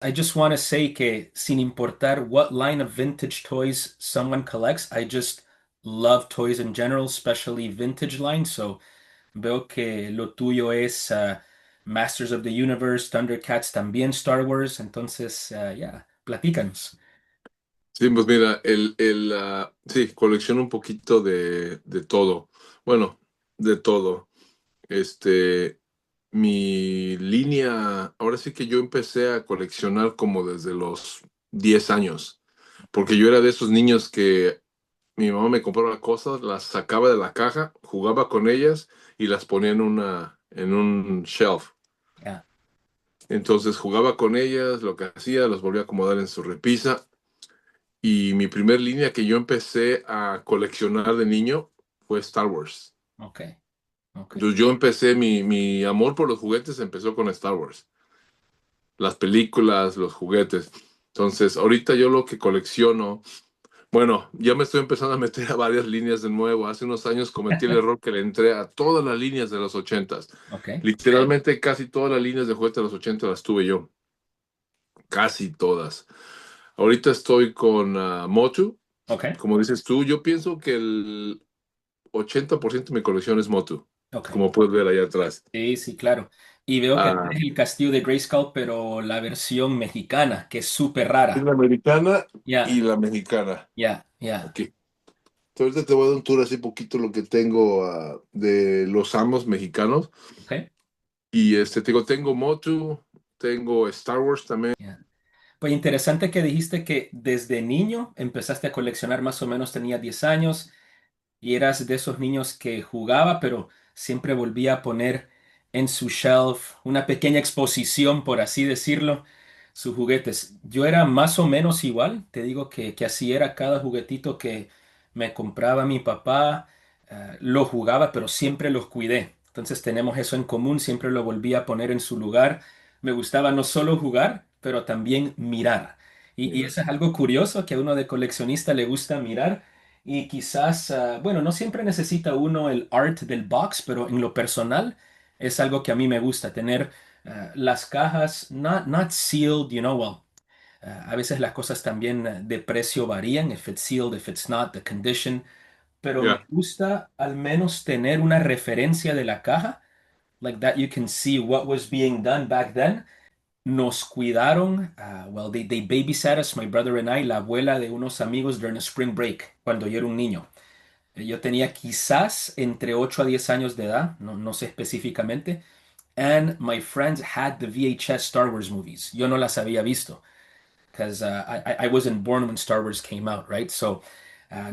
I just want to say que sin importar what line of vintage toys someone collects, I just love toys in general, especially vintage line. So veo que lo tuyo es Masters of the Universe, Thundercats, también Star Wars. Entonces, ya, platícanos. Sí, pues mira, sí, colecciono un poquito de todo. Bueno, de todo. Este, mi línea, ahora sí que yo empecé a coleccionar como desde los 10 años, porque yo era de esos niños que mi mamá me compraba cosas, las sacaba de la caja, jugaba con ellas y las ponía en un shelf. Ya, Entonces jugaba con ellas, lo que hacía, los volvía a acomodar en su repisa. Y mi primer línea que yo empecé a coleccionar de niño fue Star Wars. ok, ok. Entonces yo empecé, mi amor por los juguetes empezó con Star Wars. Las películas, los juguetes. Entonces, ahorita yo lo que colecciono, bueno, ya me estoy empezando a meter a varias líneas de nuevo. Hace unos años cometí el error que le entré a todas las líneas de los ochentas. Ok, Literalmente casi todas las líneas de juguetes de los ochentas las tuve yo. Casi todas. Ahorita estoy con MOTU. ok, Como dices tú, yo pienso que el 80% de mi colección es MOTU, ok. como puedes ver allá atrás. Sí, sí, claro. Y veo que Ah, tienes el castillo de Grayskull, pero la versión mexicana, que es súper es rara. la americana y Ya, la mexicana. ya, ya. Aquí. Entonces ahorita te voy a dar un tour así poquito lo que tengo de los amos mexicanos. Ok. Y te digo, tengo MOTU, tengo Star Wars también. Ya. Pues interesante que dijiste que desde niño empezaste a coleccionar, más o menos tenía 10 años y eras de esos niños que jugaba, pero siempre volvía a poner en su shelf una pequeña exposición, por así decirlo, sus juguetes. Yo era más o menos igual, te digo que así era cada juguetito que me compraba mi papá, lo jugaba, pero siempre los cuidé. Entonces tenemos eso en común, siempre lo volvía a poner en su lugar. Me gustaba no solo jugar, pero también mirar. Y Mira. eso es algo curioso que a uno de coleccionista le gusta mirar. Y quizás, bueno, no siempre necesita uno el art del box, pero en lo personal es algo que a mí me gusta, tener las cajas not sealed, well, a veces las cosas también de precio varían, if it's sealed, if it's not, the condition, pero me Ya. gusta al menos tener una referencia de la caja, like that you can see what was being done back then. Nos cuidaron, well, they babysat us, my brother and I, la abuela de unos amigos during a spring break, cuando yo era un niño. Yo tenía quizás entre 8 a 10 años de edad, no sé específicamente. And my friends had the VHS Star Wars movies. Yo no las había visto, because I wasn't born when Star Wars came out, right? So,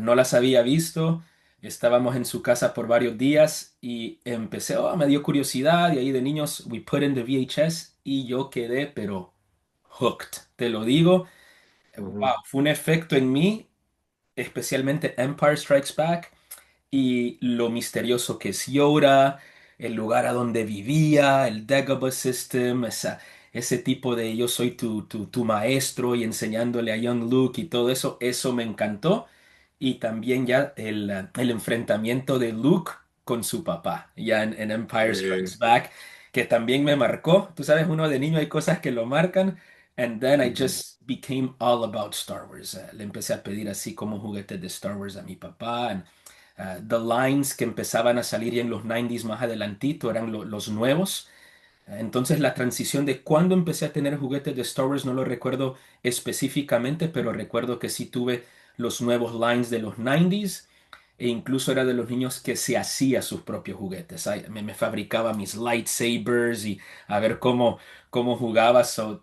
no las había visto. Estábamos en su casa por varios días y empecé, me dio curiosidad y ahí de niños, we put in the VHS y yo quedé, pero hooked. Te lo digo, wow, Ujú. fue un efecto en mí, especialmente Empire Strikes Back y lo misterioso que es Yoda, el lugar a donde vivía, el Dagobah System, ese tipo de yo soy tu maestro y enseñándole a Young Luke y todo eso, eso me encantó. Y también ya el enfrentamiento de Luke con su papá, ya en Empire Strikes Eh, Back, que también me marcó. Tú sabes, uno de niño hay cosas que lo marcan. And then I Ujú. just became all about Star Wars. Le empecé a pedir así como juguetes de Star Wars a mi papá. The lines que empezaban a salir ya en los 90s más adelantito eran los nuevos. Entonces la transición de cuando empecé a tener juguetes de Star Wars no lo recuerdo específicamente, pero recuerdo que sí tuve los nuevos lines de los 90s e incluso era de los niños que se hacía sus propios juguetes. Ay, me fabricaba mis lightsabers y a ver cómo jugaba. So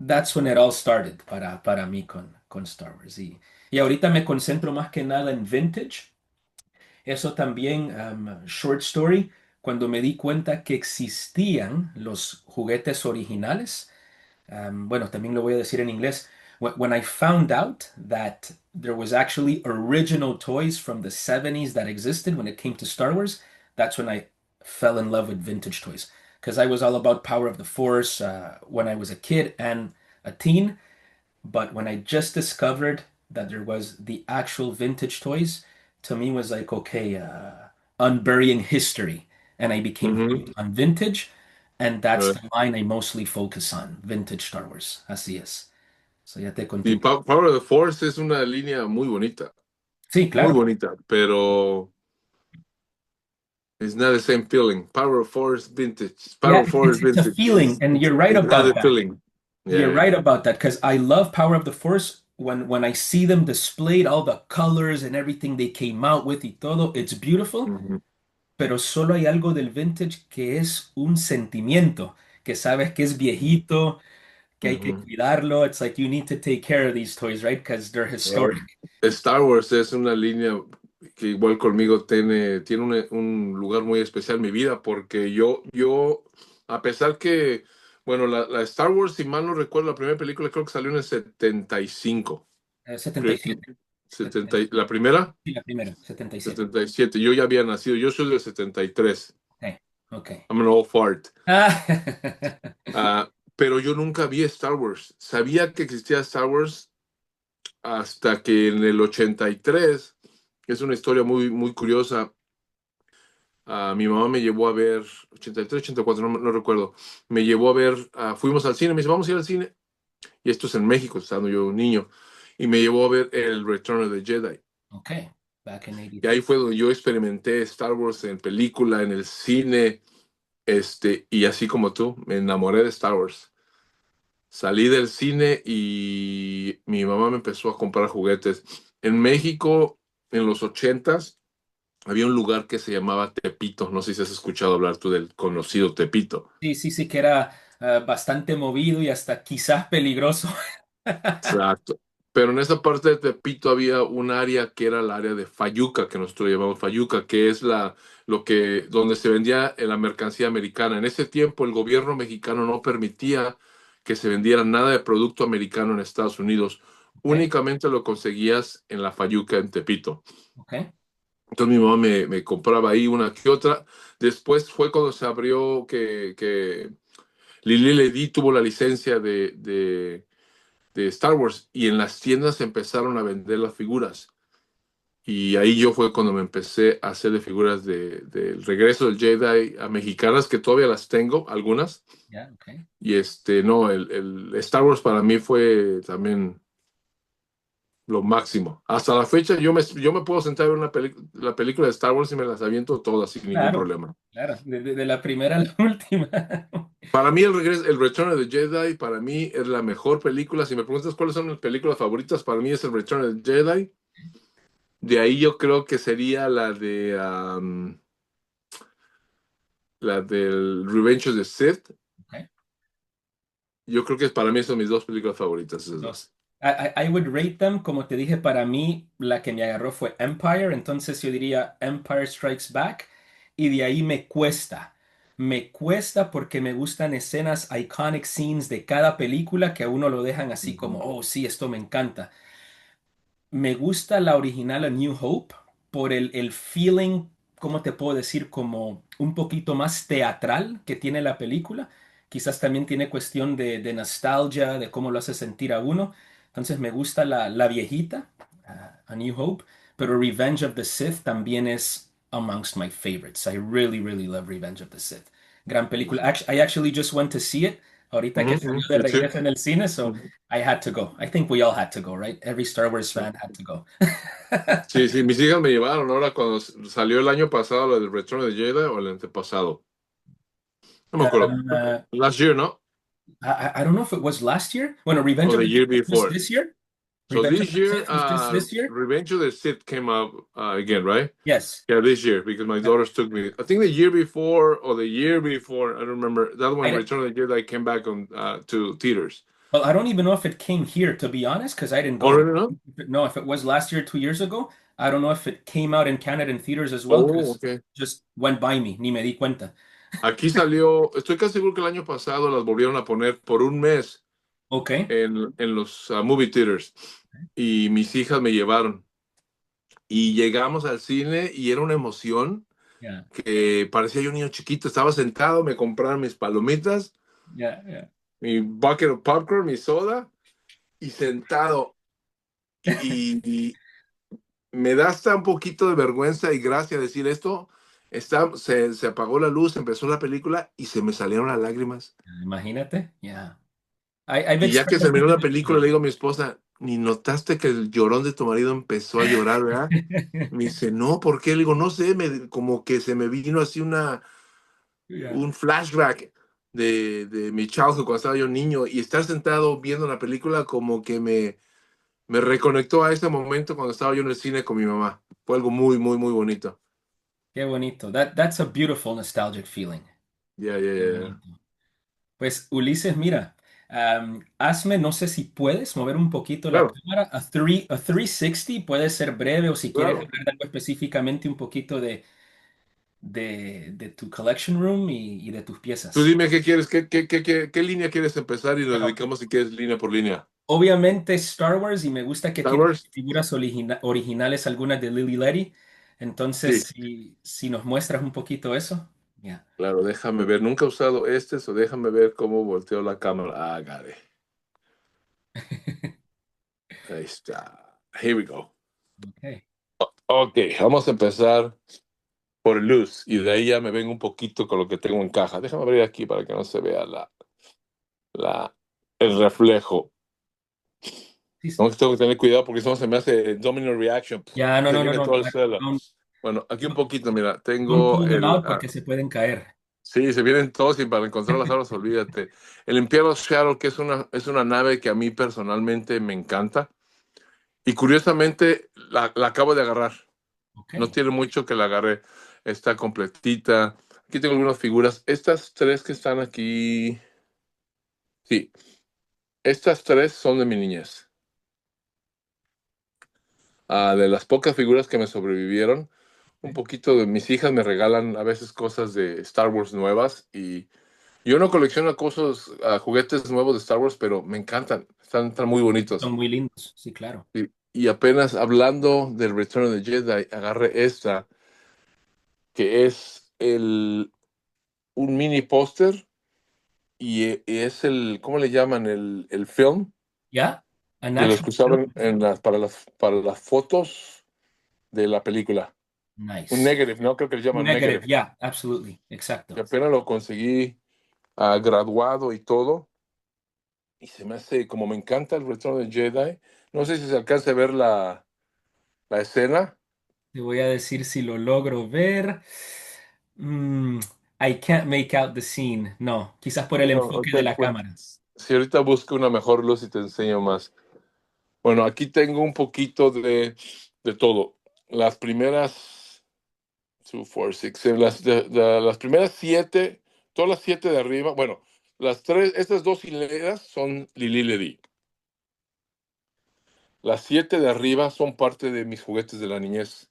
that's when it all started para mí con Star Wars. Y ahorita me concentro más que nada en vintage. Eso también, short story, cuando me di cuenta que existían los juguetes originales, bueno, también lo voy a decir en inglés. When I found out that there was actually original toys from the 70s that existed when it came to Star Wars, that's when I fell in love with vintage toys. Because I was all about Power of the Force when I was a kid and a teen. But when I just discovered that there was the actual vintage toys, to me was like, okay, unburying history. And I became Ujú. hooked on vintage. And that's Eh, the line I mostly focus on, vintage Star Wars. Así es. So ya te conté Y un poco. Power of the Force es una línea Sí, muy claro. bonita, pero it's not the same feeling. Power of Force vintage, Power Yeah, of Force it's a vintage feeling, is and you're right it's not about the that. feeling. You're Yeah. right about that because I love Power of the Force when I see them displayed, all the colors and everything they came out with y todo, it's beautiful, Ujú, pero solo hay algo del vintage que es un sentimiento, que sabes que es viejito, que hay que ujú. cuidarlo. It's like you need to take care of these toys, right? Because they're Claro. historic. Star Wars es una línea que igual conmigo tiene un lugar muy especial en mi vida porque a pesar que, bueno, la Star Wars, si mal no recuerdo, la primera película creo que salió en el 75. 77. 70 la primera, Sí, la primera, 77. 77. Yo ya había nacido, yo soy del 73. Okay, okay. I'm an old fart. Ah, Pero yo nunca vi Star Wars. Sabía que existía Star Wars hasta que en el 83, es una historia muy curiosa. Mi mamá me llevó a ver, 83, 84, no recuerdo, me llevó a ver, fuimos al cine, me dice, vamos a ir al cine, y esto es en México, estando yo un niño, y me llevó a ver el Return of the Jedi. okay. Back in Y ahí 83. fue donde yo experimenté Star Wars en película, en el cine, y así como tú, me enamoré de Star Wars. Salí del cine y mi mamá me empezó a comprar juguetes. En México, en los 80s, había un lugar que se llamaba Tepito. No sé si has escuchado hablar tú del conocido Tepito. Sí, sí, sí, que era bastante movido y hasta quizás peligroso. Exacto. Pero en esa parte de Tepito había un área que era el área de Fayuca, que nosotros llamamos Fayuca, que es donde se vendía la mercancía americana. En ese tiempo el gobierno mexicano no permitía que se vendiera nada de producto americano en Estados Unidos. Okay, Únicamente lo conseguías en la Fayuca en Tepito. okay, Entonces mi mamá me compraba ahí una que otra. Después fue cuando se abrió que Lili Ledy tuvo la licencia de Star Wars y en las tiendas empezaron a vender las figuras. Y ahí yo fue cuando me empecé a hacer de figuras del regreso del Jedi a mexicanas, que todavía las tengo, algunas. yeah, okay. Y no, el Star Wars para mí fue también lo máximo. Hasta la fecha yo me puedo sentar a ver la película de Star Wars y me las aviento todas sin ningún Claro, problema. claro, de la primera a la última. Para mí el Return of the Jedi, para mí es la mejor película. Si me preguntas cuáles son mis películas favoritas, para mí es el Return of the Jedi. De ahí yo creo que sería la del Revenge of the Sith. Okay. Yo creo que para mí son mis dos películas favoritas, esas Dos. dos. I would rate them, como te dije, para mí la que me agarró fue Empire, entonces yo diría Empire Strikes Back y de ahí me cuesta porque me gustan escenas, iconic scenes de cada película que a uno lo dejan así como, Ujú, oh sí, esto me encanta. Me gusta la original A New Hope por el feeling, ¿cómo te puedo decir? Como un poquito más teatral que tiene la película. Quizás también tiene cuestión de nostalgia, de cómo lo hace sentir a uno. Entonces me gusta la viejita, A New Hope, pero Revenge of the Sith también es amongst my favorites. I really, really love Revenge of the Sith. Gran película. ujú, I actually just went to see it ahorita que ujú, salió de sí, sí. regreso en el cine, so Ujú, I had to go. I think we all had to go, right? Every Star Wars sí. fan had to go. Sí, sí, mis hijas me llevaron ahora cuando salió el año pasado la del Return of the Jedi o el antepasado. No me acuerdo. Uh, Last year, ¿no? I don't know if it was last year. Bueno, Revenge Or of the the year Sith was just before. this year. So Revenge of this the year, Sith was just this year. Revenge of the Sith came out again, right? Yes. Yeah, this year because my daughters took me. I think the year before or the year before, I don't remember. That one, I Return of the Jedi, came back on to theaters. well, I don't even know if it came here to be honest, because I didn't go. Already, no? No, if it was last year, 2 years ago, I don't know if it came out in Canada in theaters as well, Oh, because okay. just went by me, ni me di cuenta. Aquí salió, estoy casi seguro que el año pasado las volvieron a poner por un mes Okay. en los movie theaters y mis hijas me llevaron y llegamos al cine y era una emoción Yeah. que parecía yo un niño chiquito. Estaba sentado, me compraron mis palomitas, Yeah. Yeah. mi bucket of popcorn, mi soda y sentado y me da hasta un poquito de vergüenza y gracia decir esto. Se apagó la luz, empezó la película y se me salieron las lágrimas. Imagínate, yeah. I've Y ya que terminó experimented la that película, le feeling. digo a mi esposa, ni notaste que el llorón de tu marido empezó a llorar, ¿verdad? Me dice, no, ¿por qué? Le digo, no sé, como que se me vino así Yeah. un flashback de mi childhood cuando estaba yo niño y estar sentado viendo la película como que me reconectó a ese momento cuando estaba yo en el cine con mi mamá. Fue algo muy, muy, muy bonito. Qué bonito. That's a beautiful nostalgic feeling. Ya, ya, Qué ya. bonito. Pues Ulises, mira, hazme, no sé si puedes mover un poquito la Claro, cámara. A 360 puede ser breve o si quieres claro. hablar de algo específicamente un poquito de tu collection room y de tus Tú piezas. dime qué quieres, qué línea quieres empezar y nos Bueno, dedicamos si quieres línea por línea. obviamente Star Wars y me gusta que Star tiene Wars, figuras originales, algunas de Lili Ledy. Entonces, sí. si nos muestras un poquito eso. Ya. Claro, déjame ver. Nunca he usado este, o déjame ver cómo volteo la cámara. Ah, got it. Ahí está. Here we go. Ok. Ok, vamos a empezar por luz y de ahí ya me vengo un poquito con lo que tengo en caja. Déjame abrir aquí para que no se vea la, el reflejo. Sí, sí. Tengo que tener cuidado porque si no se me hace domino reaction. Ya, no, Se no, no, viene no. todo el suelo. Don't, Bueno, aquí un poquito, mira, don't tengo pull them el... out porque se pueden caer. sí, se vienen todos y para encontrar las armas, olvídate. El Imperial Shuttle, que es una nave que a mí personalmente me encanta. Y curiosamente la acabo de agarrar. Ok. No tiene mucho que la agarré. Está completita. Aquí tengo algunas figuras. Estas tres que están aquí. Sí, estas tres son de mi niñez. De las pocas figuras que me sobrevivieron, un poquito de mis hijas me regalan a veces cosas de Star Wars nuevas. Y yo no colecciono cosas, juguetes nuevos de Star Wars, pero me encantan. Están muy Son bonitos. muy lindos. Sí, claro. Y apenas hablando del Return of the Jedi, agarré esta, que es un mini póster y es ¿cómo le llaman? El film ¿Ya? An de los action que film. usaban para las fotos de la película. Un Nice. negative, ¿no? Creo que le llaman Negative. negative. Yeah, absolutely. Y Exacto. apenas lo conseguí graduado y todo. Y se me hace, como me encanta el Return of the Jedi, no sé si se alcanza a ver la escena. Te voy a decir si lo logro ver. Mm, I can't make out the scene. No, quizás por el Bueno, enfoque de la pues, cámara. si ahorita busco una mejor luz y te enseño más. Bueno, aquí tengo un poquito de todo. Las primeras 2, 4, 6, 7, las primeras siete, todas las siete de arriba, bueno, las tres, estas dos hileras son Lili Ledy. Las siete de arriba son parte de mis juguetes de la niñez.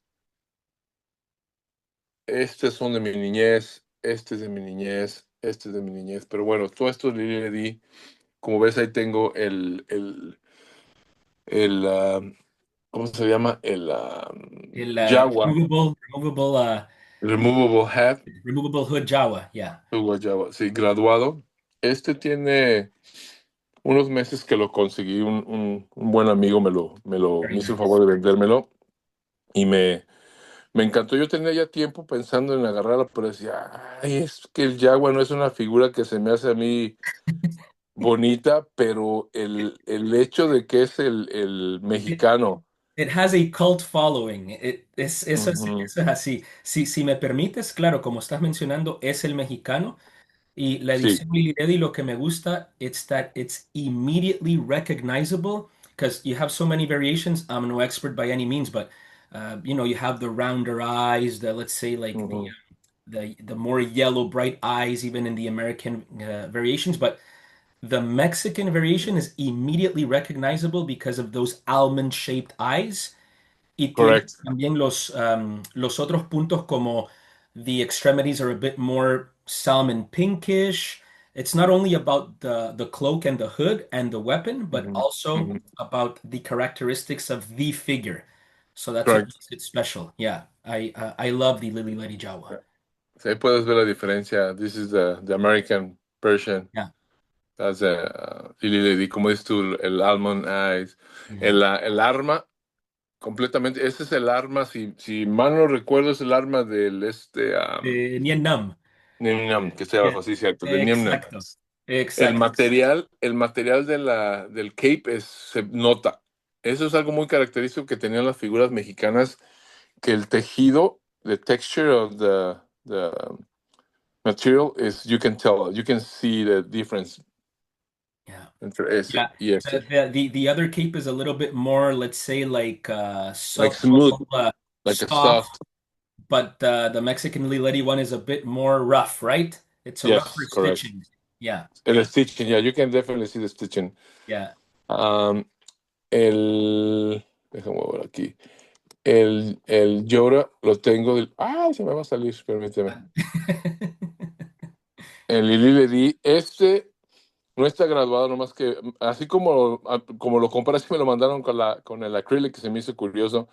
Estos son de mi niñez, este es de mi niñez, este es de mi niñez. Pero bueno, todo esto es Lili Ledy. Como ves, ahí tengo el ¿cómo se llama? El Jaguar, removable hat. removable hood Jawa. Yeah. Guayaba, sí, graduado. Este tiene unos meses que lo conseguí, un buen amigo Very me hizo el nice. favor de vendérmelo y me encantó. Yo tenía ya tiempo pensando en agarrarlo, pero decía, ay, es que el Jaguar no es una figura que se me hace a mí bonita, pero el hecho de que es el It, mexicano. it has a cult following. Ujú, Eso es así. Si me permites, claro, como estás mencionando, es el mexicano. Y la sí, edición Lili Ledy, lo que me gusta, it's that it's immediately recognizable because you have so many variations. I'm no expert by any means, but you have the rounder eyes, the let's say like ujú, the more yellow bright eyes, even in the American variations. But the Mexican variation is immediately recognizable because of those almond-shaped eyes. Y tiene correct. también los otros puntos como the extremities are a bit more salmon pinkish. It's not only about the cloak and the hood and the weapon, but Ujú, also ujú, about the characteristics of the figure. So that's what correct. makes it special. Yeah, I love the Lily Lady Jawa. Sí, ahí puedes ver la diferencia. This is the American version. Yeah. That's Lily Ledy, como dices tú, el almond eyes, Mhm. el arma, completamente. Ese es el arma, si mal no recuerdo, es el arma del Nien Nam. Nien Nam, que está Yeah. abajo, sí, cierto, del Nien Nam. Exacto, El exacto. material, el material del cape se nota. Eso es algo muy característico que tenían las figuras mexicanas, que el tejido, the texture of the material is, you can tell, you can see the difference Yeah. entre ese Yeah. y este. The other cape is a little bit more, let's say, like Like subtle, smooth, like a soft, soft. but the Mexican Liledi one is a bit more rough, right? It's a rougher Yes, correct. stitching. Yeah, El stitching, yeah, you can definitely see the stitching. yeah. Um, déjame ver aquí. El Yoda lo tengo ¡ay! Se me va a salir, permíteme. El Lili Ledy, no está graduado, nomás que así como lo compré, así me lo mandaron con el acrylic, que se me hizo curioso.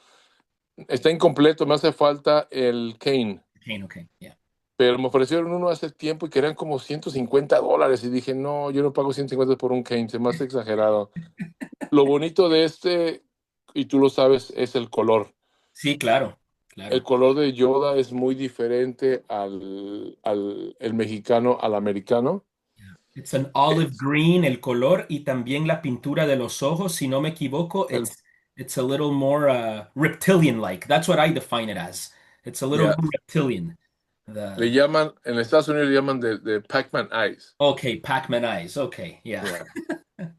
Está incompleto, me hace falta el cane. Okay, okay, yeah. Pero me ofrecieron uno hace tiempo y querían como $150. Y dije, no, yo no pago 150 por un cane, se me hace exagerado. Lo bonito de y tú lo sabes, es el color. Sí, claro, El claro. color de Yoda es muy diferente el mexicano al americano. It's an olive Es green, el color, y también la pintura de los ojos, si no me equivoco, el, it's a little more reptilian-like. That's what I define it as. It's a little ya, more reptilian. le The llaman, en Estados Unidos le llaman de Pac-Man Eyes. Okay, Pac-Man eyes. Okay, yeah. Ya,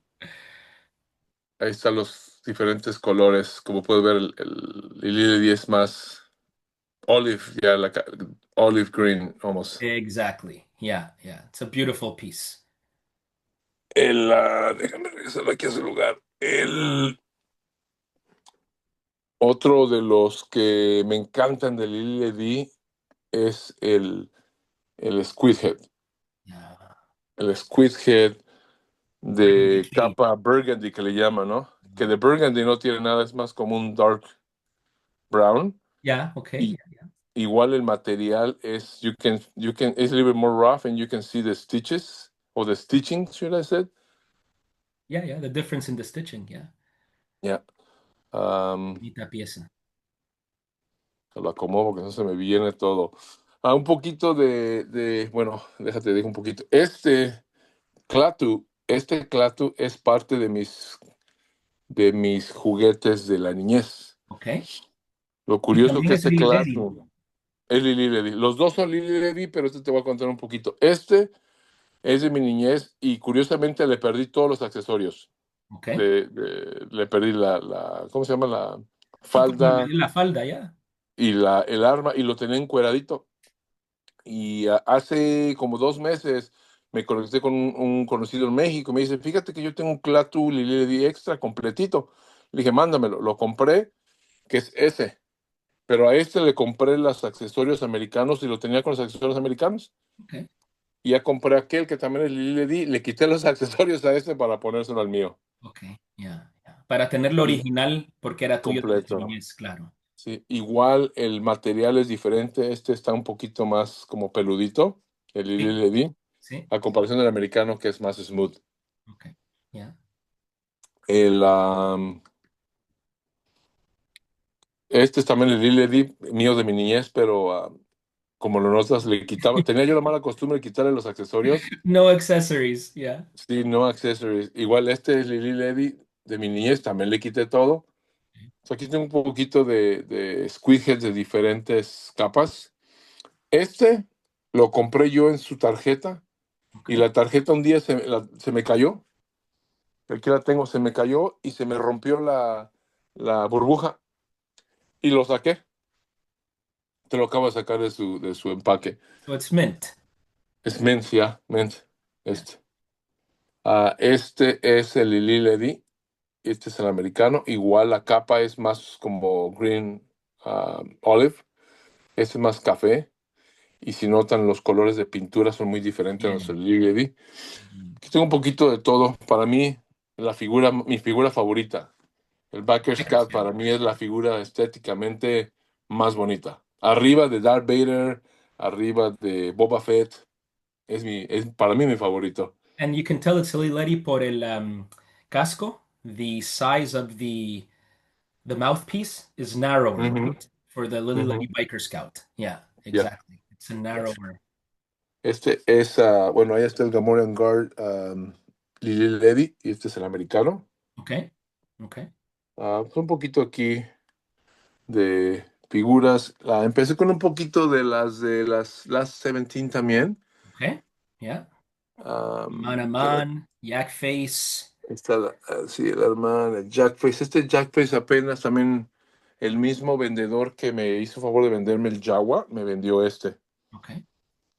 ahí están los diferentes colores. Como puedes ver, el Lily es más olive, ya, olive green, almost. Exactly. Yeah, yeah. It's a beautiful piece. Déjame regresar aquí a su lugar. El otro de los que me encantan de Lili Ledy es el Squid Head. Yeah. El Squid Head Burgundy de cape. capa burgundy que le llaman, ¿no? Que de burgundy no tiene nada, es más como un dark brown. Yeah, okay. Y Yeah, igual el material es, it's a little bit more rough and you can see the stitches, or the stitching, should I say? yeah, yeah. The difference in the stitching. Yeah. Yeah. Um, Bonita pieza. Se lo acomodo porque no se me viene todo. Un poquito bueno, déjate, digo un poquito. Clatu es parte de mis juguetes de la niñez. Okay. Lo Y curioso también que es este Lili Ledy. Clatu es Lili Ledy. Los dos son Lili Ledy, pero te voy a contar un poquito. Es de mi niñez y curiosamente le perdí todos los accesorios. Okay. Le perdí ¿cómo se llama? La Sí, como falda la falda, ya. y el arma, y lo tenía encueradito. Y hace como 2 meses me conecté con un conocido en México. Me dice, fíjate que yo tengo un Clatu Lili extra completito. Le dije, mándamelo. Lo compré, que es ese. Pero a este le compré los accesorios americanos y lo tenía con los accesorios americanos. Okay. Y ya compré aquel que también es Lili. Le quité los accesorios a este para ponérselo al mío. Okay. Ya, ya. Para tenerlo Y original, porque era tuyo desde tu completo. niñez, claro. Sí, igual el material es diferente. Este está un poquito más como peludito, el Sí, Lili, sí. a comparación del americano que es más smooth. Okay. Ya. El, este es también el Lili mío de mi niñez, pero como lo notas, le quitaba, tenía yo la mala costumbre de quitarle los accesorios. No accessories, ya. Sí, no accessories. Igual este es Lili Ledy de mi niñez, también le quité todo. So, aquí tengo un poquito de squid de diferentes capas. Este lo compré yo en su tarjeta y Okay. la tarjeta un día se me cayó. Aquí la tengo, se me cayó y se me rompió la burbuja y lo saqué. Te lo acabo de sacar de su empaque. So it's mint. Es Mencia, Mint. Yeah. Este. Este es el Lili Ledy. Este es el americano. Igual la capa es más como green olive. Este es más café. Y si notan, los colores de pintura son muy diferentes a los Bien. del Lili Ledy. Bien. Aquí tengo un poquito de todo. Para mí, mi figura favorita. El Backer's Cat Bakersfield. para mí es la figura estéticamente más bonita. Arriba de Darth Vader, arriba de Boba Fett. Es para mí mi favorito. And you can tell it's Lili Ledy por el casco, the size of The mouthpiece is narrower, Ujú, right? For the Lili ujú. Ledy Biker Scout. Yeah, Ya. exactly. It's a narrower. Este es, bueno, ahí está el Gamorrean Guard, Lili Ledy, y este es el americano. Okay. Okay. Pues un poquito aquí de figuras. Empecé con un poquito de las Last 17 también. Okay. Yeah. Man a Que Man, Yak Face. está, sí, el hermano, el Jackface. Este Jackface apenas también el mismo vendedor que me hizo favor de venderme el Jawa, me vendió este. Okay.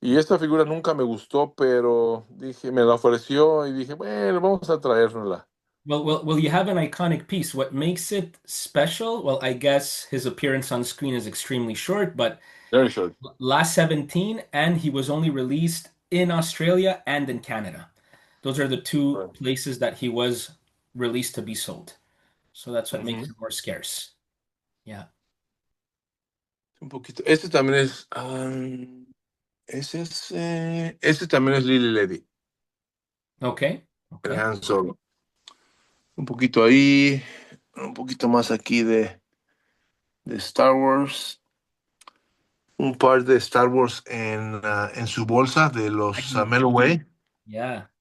Y esta figura nunca me gustó, pero dije, me la ofreció y dije, bueno, vamos a traérnosla. Well, you have an iconic piece. What makes it special? Well, I guess his appearance on screen is extremely short, but Very short. last 17, and he was only released in Australia and in Canada. Those are the two Right. places that he was released to be sold. So that's what makes Ujú. it more scarce. Yeah. Un poquito. Este también es, este también es Lily Ledy, Okay. el Okay. Han Solo. Un poquito ahí, un poquito más aquí de Star Wars. Un par de Star Wars en su bolsa de los Magnifique. Melloway. Yeah.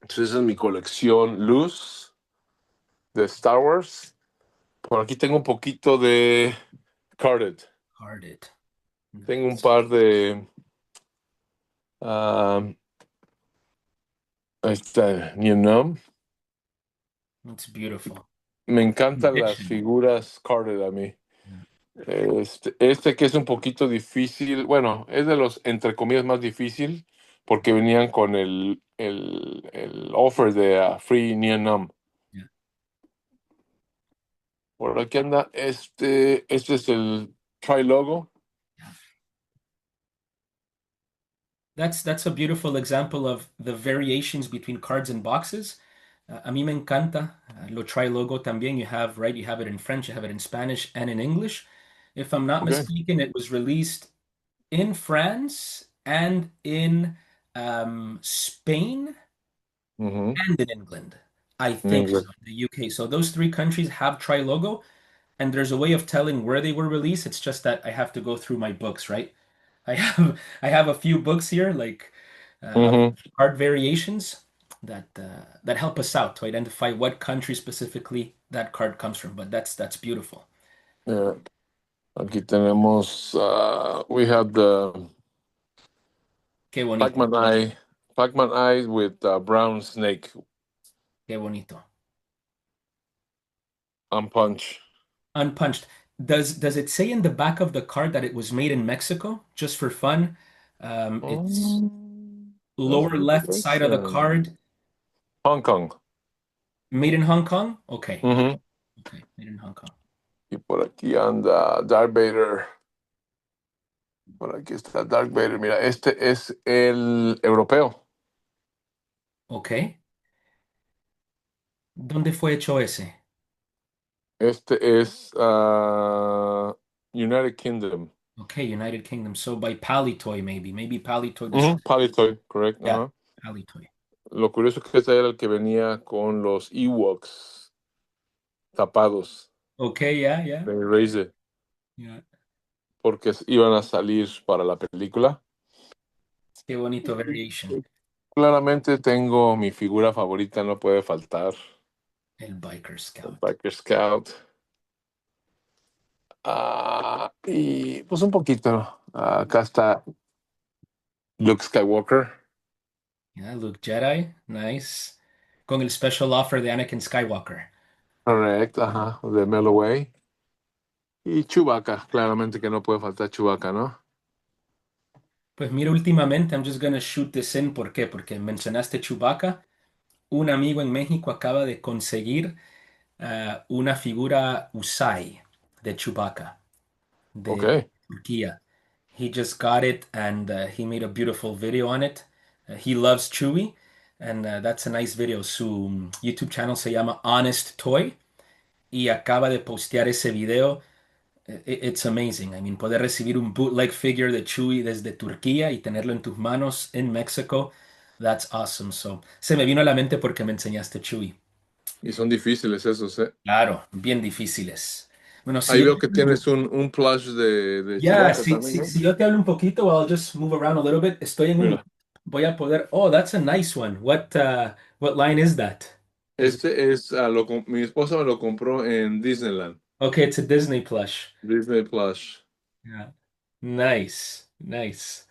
Entonces esa es mi colección luz de Star Wars. Por aquí tengo un poquito de Carded. Hearted. Tengo un Nice. par de... ah, ahí está, That's beautiful. Me encantan las Conviction. figuras carded a mí. Yeah. Este que es un poquito difícil, bueno, es de los, entre comillas, más difícil, porque venían con el offer de Free Neon Numb. Yeah. Por aquí anda, este es el Tri Logo. Yeah. That's a beautiful example of the variations between cards and boxes. A mí me encanta. Lo trae logo también. You have, right? You have it in French, you have it in Spanish, and in English. If I'm not Okay. mistaken, it was released in France and in Spain Ujú. and in England. I En think so, inglés. in the UK. So those three countries have Tri logo, and there's a way of telling where they were released. It's just that I have to go through my books, right? I have a few books here, like of Ujú. art variations that help us out to identify what country specifically that card comes from. But that's beautiful. Yeah. Aquí tenemos, we have the Qué bonito, Pac-Man Eye, Pac-Man Eye with brown snake qué bonito. and punch. Unpunched. Does it say in the back of the card that it was made in Mexico just for fun? It's That's a lower good left side of the question. card, Hong Kong. made in Hong Kong. Okay, Ujú. okay, made in Hong Kong. Y por aquí anda Darth Vader. Por aquí está Darth Vader. Mira, este es el europeo. Okay, ¿dónde fue hecho ese? Este es United Kingdom. Okay, United Kingdom. So by Palitoy, maybe Palitoy Ujú, distributed. Palitoy, correct. Yeah, Ajá. Palitoy. Lo curioso es que este era el que venía con los Ewoks tapados Okay, yeah, de Razer, yeah. porque iban a salir para la película. Qué bonito variation. Claramente tengo mi figura favorita, no puede faltar, El Biker el Scout. Biker Scout. Y pues un poquito. Acá está Luke Skywalker. Yeah, Luke Jedi. Nice. Con el special offer de Anakin Skywalker. Correct, ajá, de Melloway. Y Chewbacca, claramente que no puede faltar Chewbacca, ¿no? Pues mira, últimamente, I'm just gonna shoot this in. ¿Por qué? Porque mencionaste Chewbacca. Un amigo en México acaba de conseguir una figura Usai de Chewbacca de Ok. Turquía. He just got it and he made a beautiful video on it. He loves Chewie and that's a nice video. Su YouTube channel se llama Honest Toy y acaba de postear ese video. It's amazing. I mean, poder recibir un bootleg figure de Chewie desde Turquía y tenerlo en tus manos en México, that's awesome. So, se me vino a la mente porque me enseñaste Chewie. Y son difíciles esos, ¿eh? Claro, bien difíciles. Bueno, si Ahí yo, veo que tienes un plush de yeah, Chewbacca si, también, si, ¿no? si yo te hablo un poquito, I'll just move around a little bit. Estoy en un, Mira, voy a poder, oh, that's a nice one. What line is that? Is it, este es, mi esposa me lo compró en Disneyland, okay, it's a Disney plush. Disney Plush. Yeah. Nice, nice.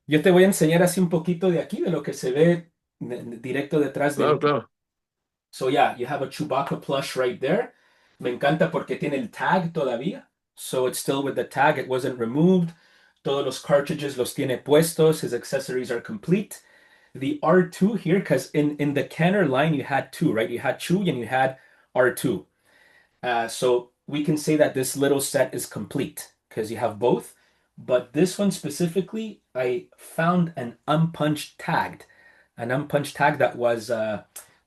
Yo te voy a enseñar así un poquito de aquí, de lo que se ve directo detrás de Claro, mí. claro. So yeah, you have a Chewbacca plush right there. Me encanta porque tiene el tag todavía. So it's still with the tag, it wasn't removed. Todos los cartridges los tiene puestos. His accessories are complete. The R2 here, because in the Kenner line you had two, right? You had Chewie and you had R2. So we can say that this little set is complete because you have both. But this one specifically, I found an unpunched tag that was,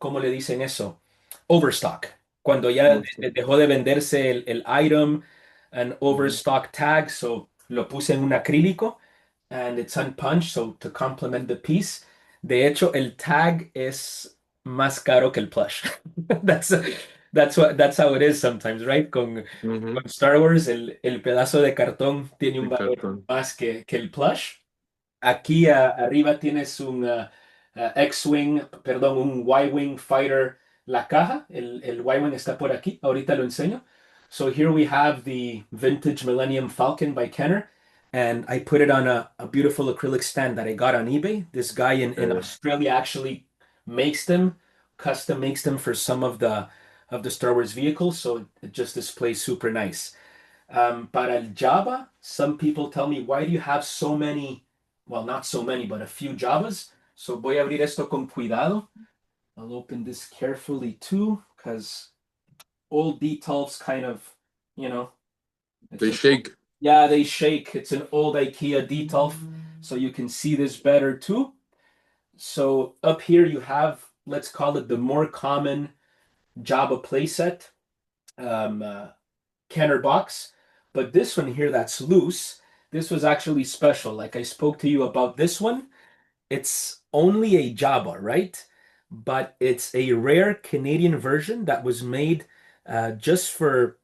¿cómo le dicen eso? Overstock. Cuando ya dejó de venderse el item, an Ujú. overstock tag, so lo puse en un acrílico and it's unpunched, so to complement the piece. De hecho, el tag es más caro que el plush. That's that's how it is sometimes, right? Con Ujú. Star Wars, el pedazo de cartón tiene un De valor cartón. más que el plush. Aquí arriba tienes un X-Wing, perdón, un Y-Wing Fighter, la caja. El Y-Wing está por aquí. Ahorita lo enseño. So here we have the vintage Millennium Falcon by Kenner. And I put it on a beautiful acrylic stand that I got on eBay. This guy in Eh, Australia actually makes them, custom makes them for some of the Star Wars vehicles. So it just displays super nice. Para el Java, some people tell me, why do you have so many? Well, not so many, but a few Javas. So voy a abrir esto con cuidado. I'll open this carefully too, because old D12s kind of, you know, it's they an, shake. yeah, they shake. It's an old IKEA D12, so you can see this better too. So up here you have, let's call it the more common Java playset. Um, Kenner box. But this one here that's loose, this was actually special. Like I spoke to you about this one. It's only a Java, right? But it's a rare Canadian version that was made just for,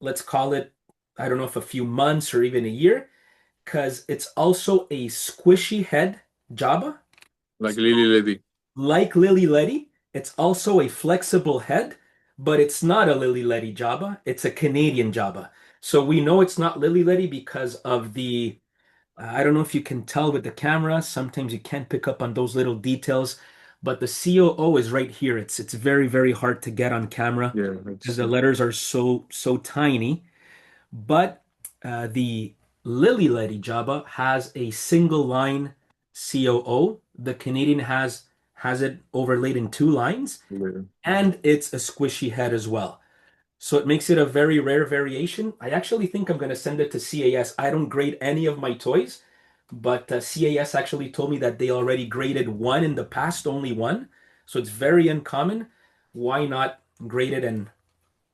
let's call it, I don't know if a few months or even a year, because it's also a squishy head Java. Like Lili Ledy. Like Lili Ledy, it's also a flexible head, but it's not a Lili Ledy Jabba. It's a Canadian Jabba. So we know it's not Lili Ledy because of the, I don't know if you can tell with the camera. Sometimes you can't pick up on those little details, but the COO is right here. It's very, very hard to get on camera Yeah, because it's the letters are so tiny. But the Lili Ledy Jabba has a single line COO. The Canadian has it overlaid in two lines, and it's a squishy head as well. So it makes it a very rare variation. I actually think I'm going to send it to CAS. I don't grade any of my toys, but CAS actually told me that they already graded one in the past, only one. So it's very uncommon. Why not grade it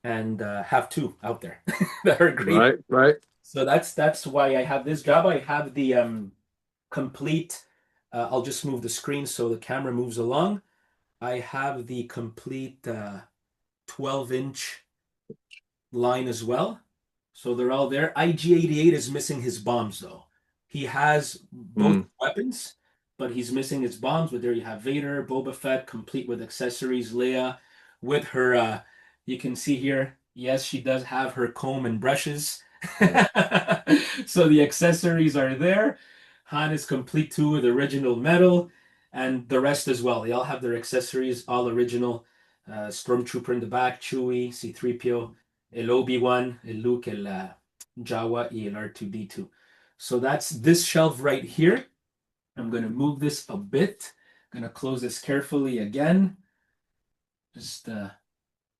and have two out there that are graded? right, right. So that's why I have this job. I have the complete. I'll just move the screen so the camera moves along. I have the complete 12-inch line as well. So they're all there. IG-88 is missing his bombs though. He has both Mm. weapons, but he's missing his bombs. But there you have Vader, Boba Fett, complete with accessories. Leia with her. You can see here. Yes, she does have her comb and brushes. Yeah. So the accessories are there. Han is complete too with original metal, and the rest as well. They all have their accessories, all original. Stormtrooper in the back, Chewie, C-3PO, el Obi-Wan, el Luke, el Jawa, y el R2-D2. So that's this shelf right here. I'm going to move this a bit. I'm going to close this carefully again. Just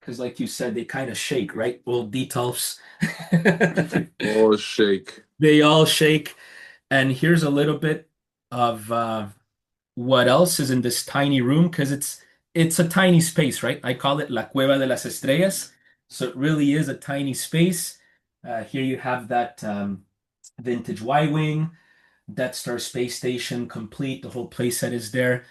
because, like you said, they kind of shake, right? Old Detolfs. Oh, shake. They all shake. And here's a little bit of what else is in this tiny room because it's a tiny space, right? I call it La Cueva de las Estrellas. So it really is a tiny space. Here you have that vintage Y-Wing, Death Star space station complete. The whole playset is there.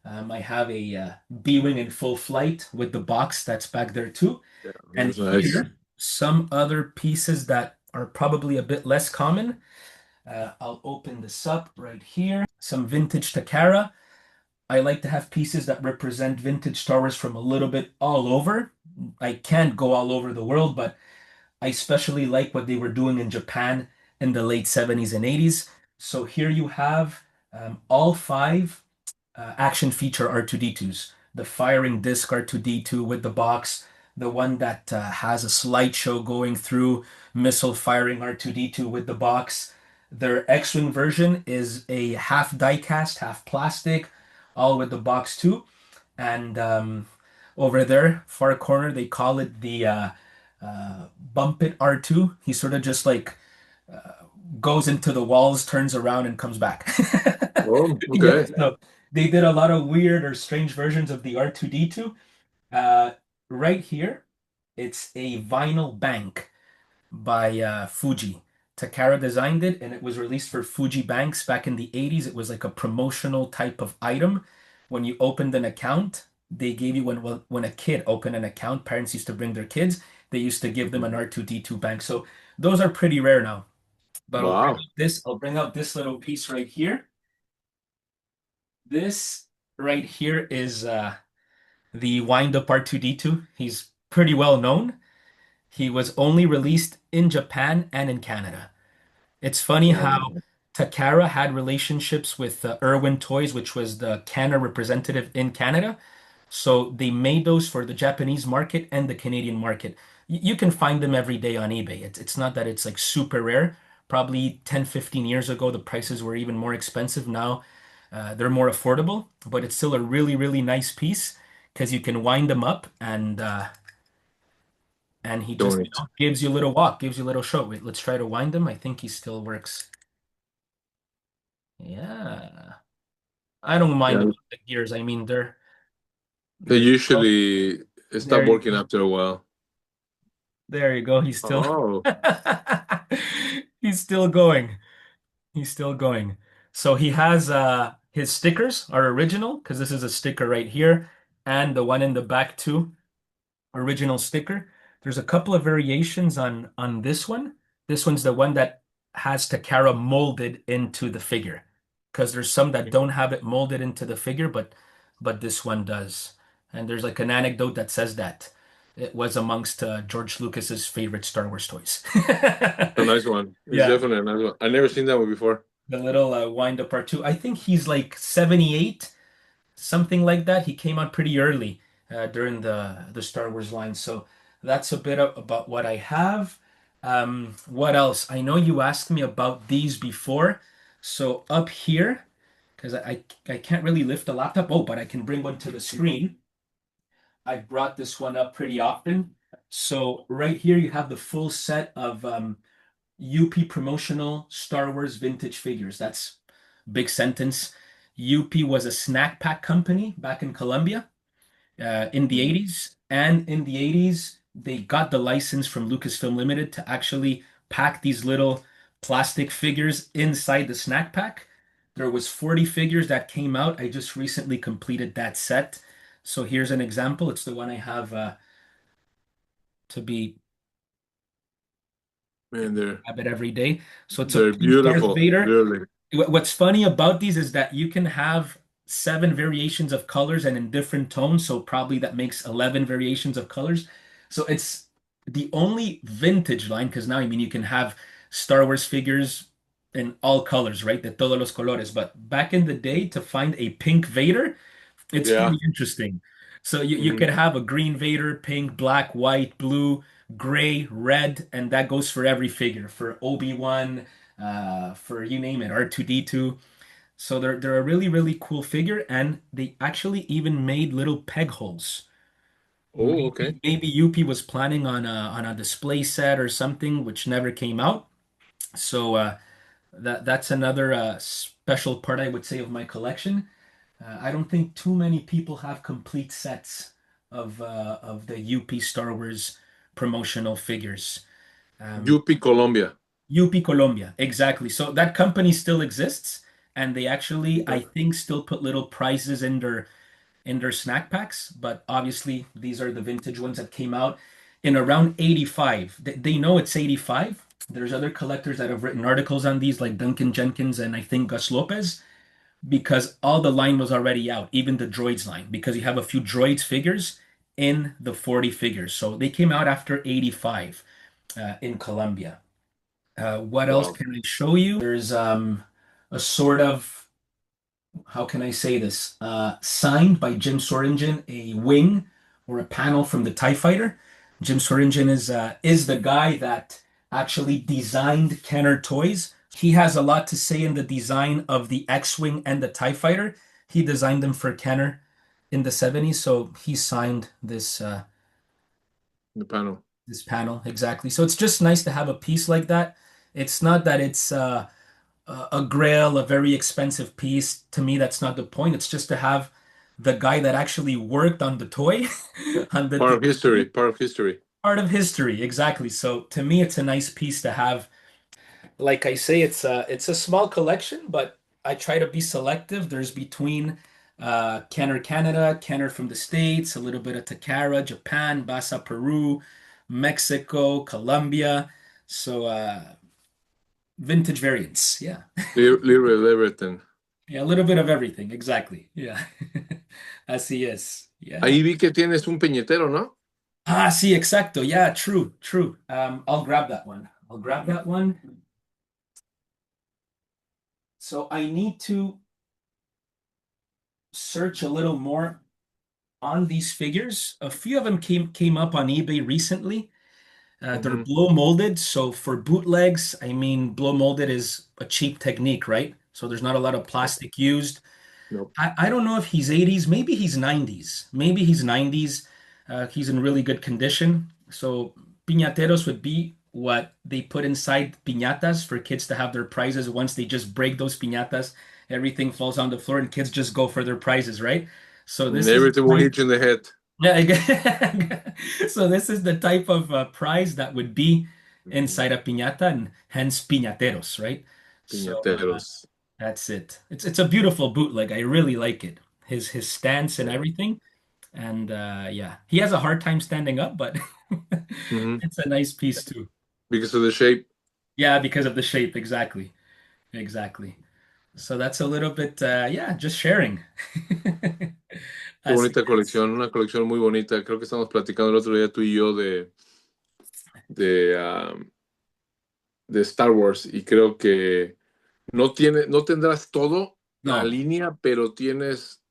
I have a B-wing in full flight with the box that's back there too. Yeah, And that's nice. here, some other pieces that are probably a bit less common. I'll open this up right here. Some vintage Takara. I like to have pieces that represent vintage Star Wars from a little bit all over. I can't go all over the world, but I especially like what they were doing in Japan in the late 70s and 80s. So here you have all five action feature R2D2s. The firing disc R2D2 with the box, the one that has a slideshow going through missile firing R2D2 with the box. Their X-Wing version is a half die-cast, half plastic, all with the box too. And over there, far corner, they call it the Bump It R2. He sort of just like goes into the walls, turns around, and comes back. Oh, Yeah, okay. so they did a lot of weird or strange versions of the R2D2. Uh, right here, it's a vinyl bank by Fuji. Takara designed it, and it was released for Fuji banks back in the 80s. It was like a promotional type of item. When you opened an account, they gave you when a kid opened an account, parents used to bring their kids. They used to give them an R2D2 bank. So those are pretty rare now. But Wow. I'll bring out this little piece right here. This right here is the Wind Up R2D2. He's pretty well known. He was only released in Japan and in Canada. It's funny how Oh, Takara had relationships with Irwin Toys, which was the Canada representative in Canada. So they made those for the Japanese market and the Canadian market. You can find them every day on eBay. It's not that it's like super rare. Probably 10, 15 years ago, the prices were even more expensive. Now, they're more affordable, but it's still a really, really nice piece because you can wind them up and he just, donate. gives you a little walk, gives you a little show. Wait, let's try to wind them. I think he still works. Yeah. I don't mind Yeah, about the gears. I mean, they there you go. usually stop There you working go. after a while. There you go. He's still Oh, he's still going. He's still going. So he has his stickers are original because this is a sticker right here and the one in the back too. Original sticker. There's a couple of variations on this one. This one's the one that has Takara molded into the figure, because there's some that don't have it molded into the figure, but this one does. And there's like an anecdote that says that it was amongst George Lucas's favorite Star Wars toys. a nice one. It's Yeah, definitely a nice one. I never seen that one before. the little wind-up part two. I think he's like 78, something like that. He came out pretty early during the Star Wars line. So that's a bit about what I have. What else? I know you asked me about these before. So up here, because I can't really lift the laptop. Oh, but I can bring one to the screen. I brought this one up pretty often. So right here you have the full set of UP promotional Star Wars vintage figures. That's big sentence. UP was a snack pack company back in Colombia in the Mhm. 80s. And in the 80s, they got the license from Lucasfilm Limited to actually pack these little plastic figures inside the snack pack. There was 40 figures that came out. I just recently completed that set. So here's an example. It's the one I have to be Man, have it every day. So it's a they're pink Darth beautiful, Vader. really. What's funny about these is that you can have seven variations of colors and in different tones, so probably that makes 11 variations of colors. So it's the only vintage line, because now, I mean, you can have Star Wars figures in all colors, right? De todos los colores. But back in the day, to find a pink Vader, it's Yeah. pretty interesting. So you Hmm. could have a green Vader, pink, black, white, blue, gray, red, and that goes for every figure, for Obi-Wan, for you name it, R2D2. So they're a really, really cool figure, and they actually even made little peg holes. Oh, okay. Maybe UP was planning on a display set or something, which never came out. So that's another special part, I would say, of my collection. I don't think too many people have complete sets of the UP Star Wars promotional figures. UP Colombia. UP Colombia, exactly. So that company still exists. and they actually, I Okay. think, still put little prizes in their snack packs. But obviously, these are the vintage ones that came out in around 85. They know it's 85. There's other collectors that have written articles on these, like Duncan Jenkins and I think Gus Lopez, because all the line was already out, even the droids line, because you have a few droids figures in the 40 figures. So they came out after 85 in Colombia. What else Wow. can I show you? There's a sort of, how can I say this? Signed by Jim Soringen, a wing or a panel from the TIE Fighter. Jim Soringen is the guy that actually designed Kenner toys. He has a lot to say in the design of the X-Wing and the TIE Fighter. He designed them for Kenner in the 70s, so he signed The panel. this panel exactly. So it's just nice to have a piece like that. It's not that it's a grail, a very expensive piece. To me, that's not the point. It's just to have the guy that actually worked on the toy, on the Part of history. design, Part of history. part of history. Exactly. So to me, it's a nice piece to have. Like I say, it's a small collection, but I try to be selective. There's between Kenner Canada, Kenner from the States, a little bit of Takara, Japan, Basa Peru, Mexico, Colombia. So vintage variants. Yeah. Little everything. Yeah, a little bit of everything. Exactly. Yeah. Así es. Yeah. Ahí vi que tienes un peñetero, ¿no? Ah, sí, exacto. Yeah, true, true. I'll grab that one. I'll grab that one. So I need to search a little more on these figures. A few of them came up on eBay recently. They're Ujú. blow molded. So for bootlegs, I mean, blow molded is a cheap technique, right? So there's not a lot of No, plastic used. no. I don't know if he's 80s, maybe he's 90s. Maybe he's 90s. He's in really good condition. So piñateros would be what they put inside piñatas for kids to have their prizes. Once they just break those piñatas, everything falls on the floor and kids just go for their prizes, right? So And this is everything will hit you in the head. yeah, so this is the type of prize that would be Ujú. inside a piñata and hence piñateros, right? So Piñateros. that's it. It's a beautiful bootleg. I really like it. His stance and Yeah. everything. And yeah, he has a hard time standing up, but Mhm. it's a nice piece too. Because of the shape. Yeah, because of the shape. Exactly. Exactly. So that's a little bit, yeah, just sharing. Qué Así bonita es. colección, una colección muy bonita. Creo que estamos platicando el otro día tú y yo de, de Star Wars y creo que no tendrás todo la No. línea, pero tienes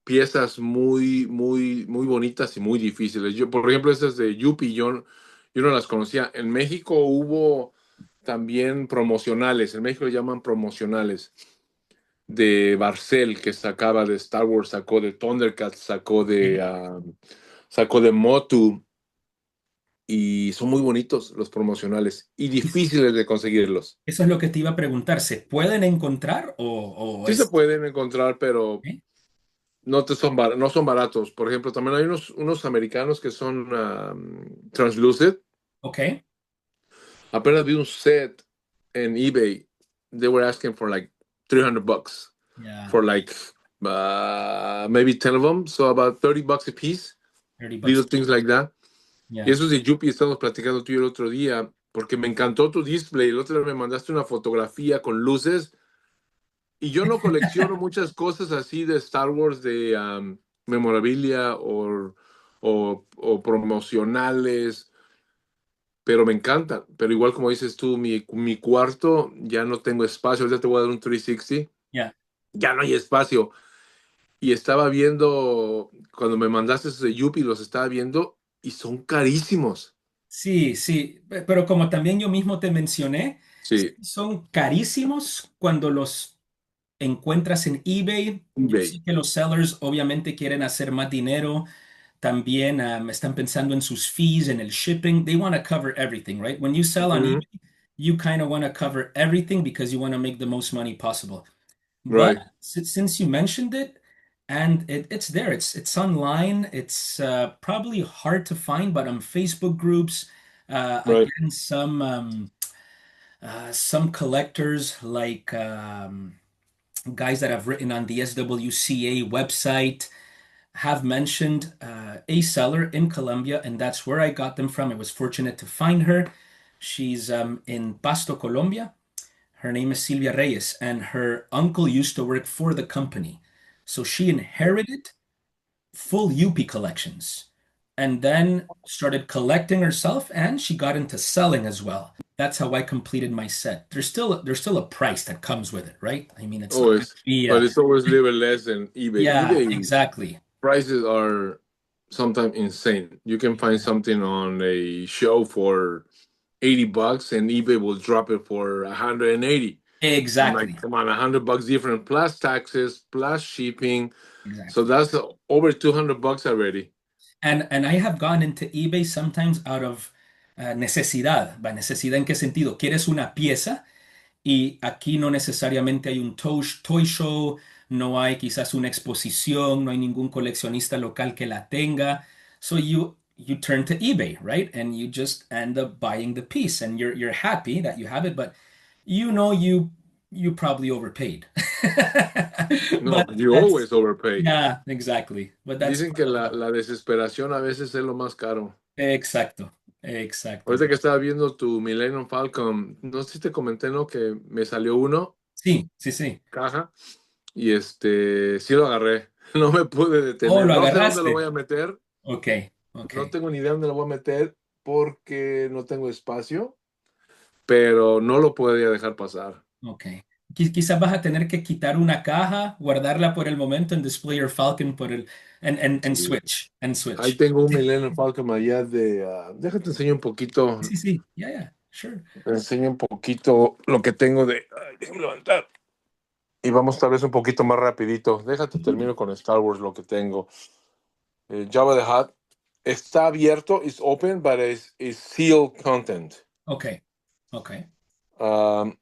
piezas muy bonitas y muy difíciles. Yo, por ejemplo, esas de Yuppie, yo no las conocía. En México hubo también promocionales, en México le llaman promocionales, de Barcel, que sacaba de Star Wars, sacó de Thundercats, sacó de MOTU, y son muy bonitos los promocionales y difíciles de conseguirlos. Eso es lo que te iba a preguntar. ¿Se pueden encontrar o Sí se es... pueden encontrar, pero ¿eh? no son baratos. Por ejemplo, también hay unos americanos que son translucid. Ok. Apenas vi un set en eBay. They were asking for like $300 Yeah, for like maybe 10 of them. So about $30 a piece. 30 Little bucks. things like that. Y Yeah. eso de Yuppie estamos platicando tú y el otro día, porque me encantó tu display. El otro día me mandaste una fotografía con luces. Y yo no colecciono muchas cosas así de Star Wars, de memorabilia o promocionales, pero me encanta. Pero igual como dices tú, mi cuarto ya no tengo espacio. Ya te voy a dar un 360. Yeah. Ya no hay espacio. Y estaba viendo, cuando me mandaste esos de Yuppie, los estaba viendo y son carísimos. Sí, sí, pero como también yo mismo te mencioné, Sí, son carísimos cuando los encuentras en eBay. Yo eBay. sé que los sellers obviamente quieren hacer más dinero. También están pensando en sus fees, en el shipping. They want to cover everything, right? When you sell on Mhm. eBay, you kind of want to cover everything because you want to make the most money possible. But Right, since you mentioned it, and it's there, it's online. It's probably hard to find, but on Facebook groups, right. again, some Some collectors, like guys that have written on the SWCA website, have mentioned a seller in Colombia, and that's where I got them from. I was fortunate to find her. She's in Pasto, Colombia. Her name is Silvia Reyes, and her uncle used to work for the company. So she inherited full UP collections and then started collecting herself, and she got into selling as well. That's how I completed my set. There's still a price that comes with it, right? I mean, it's not going Always, to be but it's always a little less than eBay. yeah, eBay exactly. prices are sometimes insane. You can find something on a show for $80 and eBay will drop it for 180. I'm like, Exactly. come on, $100 different plus taxes, plus shipping. So Exactly. that's over $200 already. And I have gone into eBay sometimes out of necesidad. ¿Va? ¿Necesidad en qué sentido? Quieres una pieza y aquí no necesariamente hay un toy show, no hay quizás una exposición, no hay ningún coleccionista local que la tenga. So you turn to eBay, right? And you just end up buying the piece and you're happy that you have it, but you know you probably overpaid. No, But you that's always overpay. yeah, exactly. But that's Dicen que part of la desesperación a veces es lo más caro. exacto. Exacto. Ahorita que estaba viendo tu Millennium Falcon, no sé si te comenté, ¿no? Que me salió uno, Sí, sí, sí. caja, y sí lo agarré. No me pude Oh, detener. lo No sé dónde lo agarraste. voy a meter. Ok, ok. No tengo ni idea dónde lo voy a meter porque no tengo espacio, pero no lo podía dejar pasar. Ok. Quizás vas a tener que quitar una caja, guardarla por el momento en Display your Falcon por el and Sí. switch. And Ahí switch. tengo un Millennium Falcon allá déjate enseño un poquito, Sí, sí. Yeah, yeah. Sure. te enseño un poquito lo que tengo ay, déjame levantar. Y vamos tal vez un poquito más rapidito. Déjate Mhm. termino con Star Wars lo que tengo. Java the Hutt está abierto, it's open, but it's sealed content. Ok, ok. Um,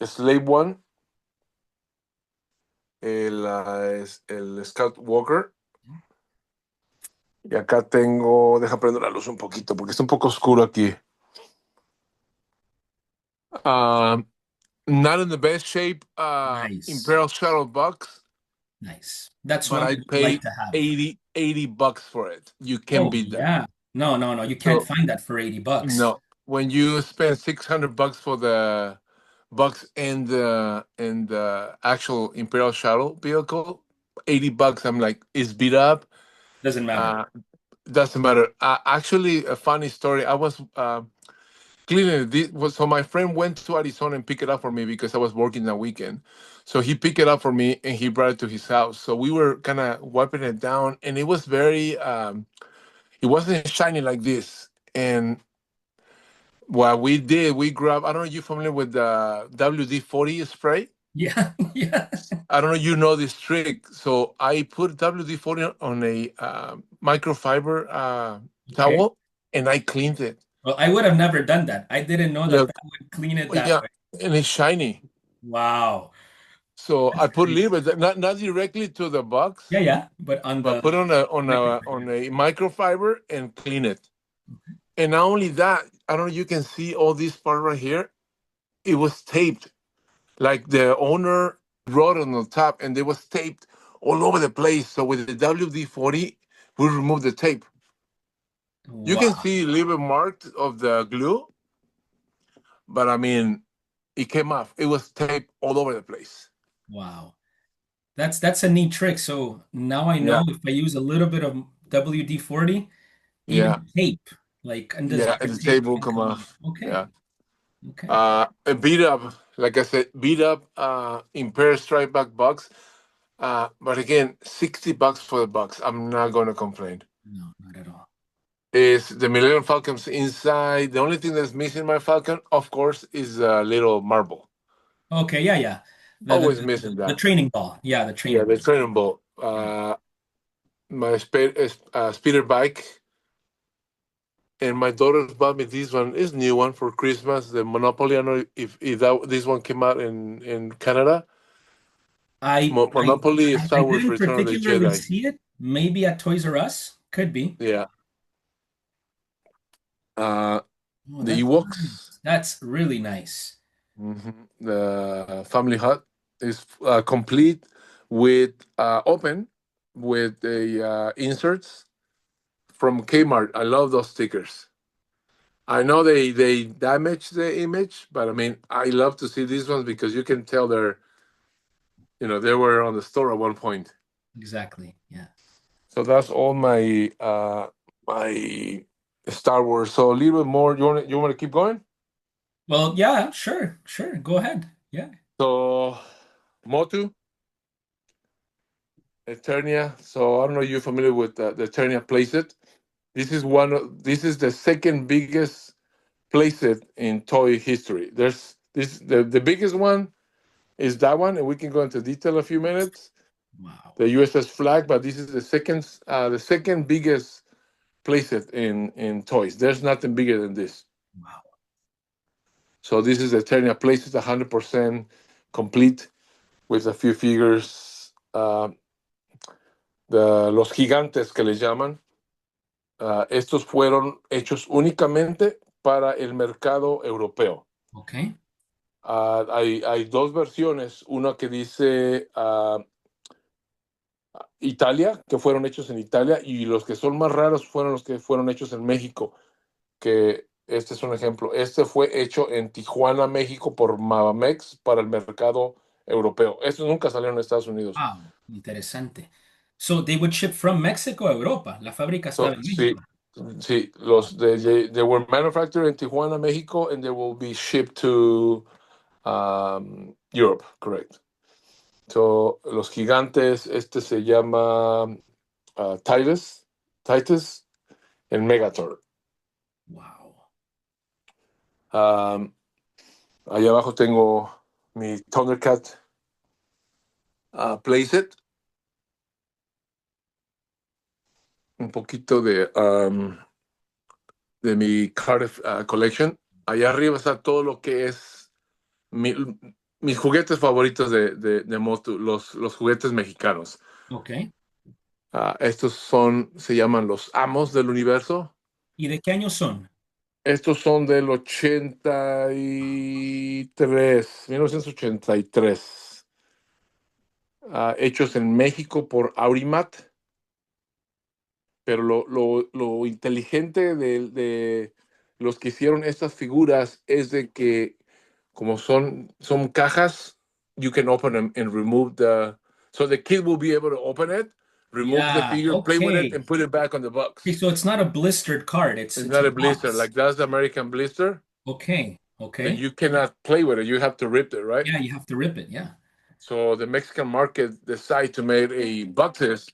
Slave One, el Scout Walker. Y acá tengo, deja prender la luz un poquito porque está un poco oscuro aquí. Um, Not in the best shape, Nice. Imperial Shuttle Bucks, Nice. That's but one I that I like paid to have. 80 bucks for it. You can't Oh, beat that. yeah. No, no, no. You can't So find that for $80. no, when you spend 600 bucks for the bucks and the actual Imperial Shuttle vehicle, 80 bucks. I'm like, it's beat up. Doesn't matter. Uh, doesn't matter. Actually, a funny story. I was cleaning this was so my friend went to Arizona and picked it up for me because I was working that weekend. So he picked it up for me and he brought it to his house. So we were kind of wiping it down, and it was very it wasn't shiny like this. And what we did, we grabbed. I don't know. You familiar with the WD-40 spray? Yeah, yeah. I don't know. You know this trick. So I put WD-40 on a microfiber Okay. towel, and I cleaned it. Well, I would have never done that. I didn't know that Yeah, that would clean it that yeah, way. and it's shiny. Wow. So That's I put a crazy. little bit, not directly to the box, Yeah, yeah. But on but the put on microfiber. a microfiber and clean it. Okay. And not only that, I don't know. You can see all this part right here. It was taped, like the owner wrote on the top, and it was taped all over the place. So with the WD-40, we removed the tape. You can Wow. see a little bit marked of the glue, but I mean, it came off. It was taped all over the place. Wow. That's a neat trick. So now I know Yeah, if I use a little bit of WD-40, yeah, even tape, like and this yeah. And drip the tape tape will can come come off. off. Okay. Yeah. Okay. A beat up, like I said, beat up Imperial Strike Back box. But again, 60 bucks for the box. I'm not going to complain. No, not at all. Is the Millennium Falcon's inside? The only thing that's missing my Falcon, of course, is a little marble. Okay, yeah, yeah. The the, Always the, missing the that. training ball. Yeah, the Yeah, training the ball. training ball. Yeah. My speeder bike, and my daughter bought me this one. It's new one for Christmas. The Monopoly. I don't know if this one came out in Canada. I I Monopoly I Star Wars didn't Return of the particularly Jedi. see it. Maybe at Toys R Us. Could be. Yeah. Uh, Oh, the that's Ewoks. nice. That's really nice. The family hut is complete with open with the inserts from Kmart. I love those stickers. I know they damage the image, but I mean I love to see these ones because you can tell they were on the store at one point. Exactly. Yeah. So that's all my Star Wars. So a little bit more. You want to keep going? Well, yeah, sure, sure. Go ahead. Yeah. So MOTU Eternia. So I don't know if you're familiar with the Eternia playset. This is the second biggest playset in toy history. There's this the biggest one is that one, and we can go into detail in a few minutes. Wow. The USS Flag, but this is the second biggest playset in toys. There's nothing bigger than this. Wow. So this is the Eternia playset, 100% complete with a few figures. De los gigantes que les llaman. Estos fueron hechos únicamente para el mercado europeo. Okay. Hay dos versiones, una que dice Italia, que fueron hechos en Italia, y los que son más raros fueron los que fueron hechos en México, que este es un ejemplo. Este fue hecho en Tijuana, México, por Mavamex para el mercado europeo. Estos nunca salieron en Estados Unidos. Wow. Interesante. So they would ship from Mexico a Europa. La fábrica estaba So, en sí, México. sí, they were manufactured in Tijuana, México, and they will be shipped to Europe, correct. So, los gigantes, este se llama Titus, el Megator. Wow. Um, Allá abajo tengo mi Thundercat playset, un poquito de mi Cardiff collection. Allá arriba está todo lo que es mi- mis juguetes favoritos de Motu, los juguetes mexicanos. Okay. Estos se llaman los Amos del Universo. ¿Y de qué año son? Estos son del 83, 1983, hechos en México por Aurimat. Pero lo inteligente de los que hicieron estas figuras es de que como son cajas, you can open them and remove so the kid will be able to open it, remove the Yeah. figure, play with it, Okay. and put it back on the Okay, box. so it's not a blistered card. It's It's it's a not a blister. box. Like that's the American blister. Okay. Then Okay. you cannot play with it. You have to rip it, right? Yeah, you have to rip it. Yeah. So the Mexican market decided to make a boxes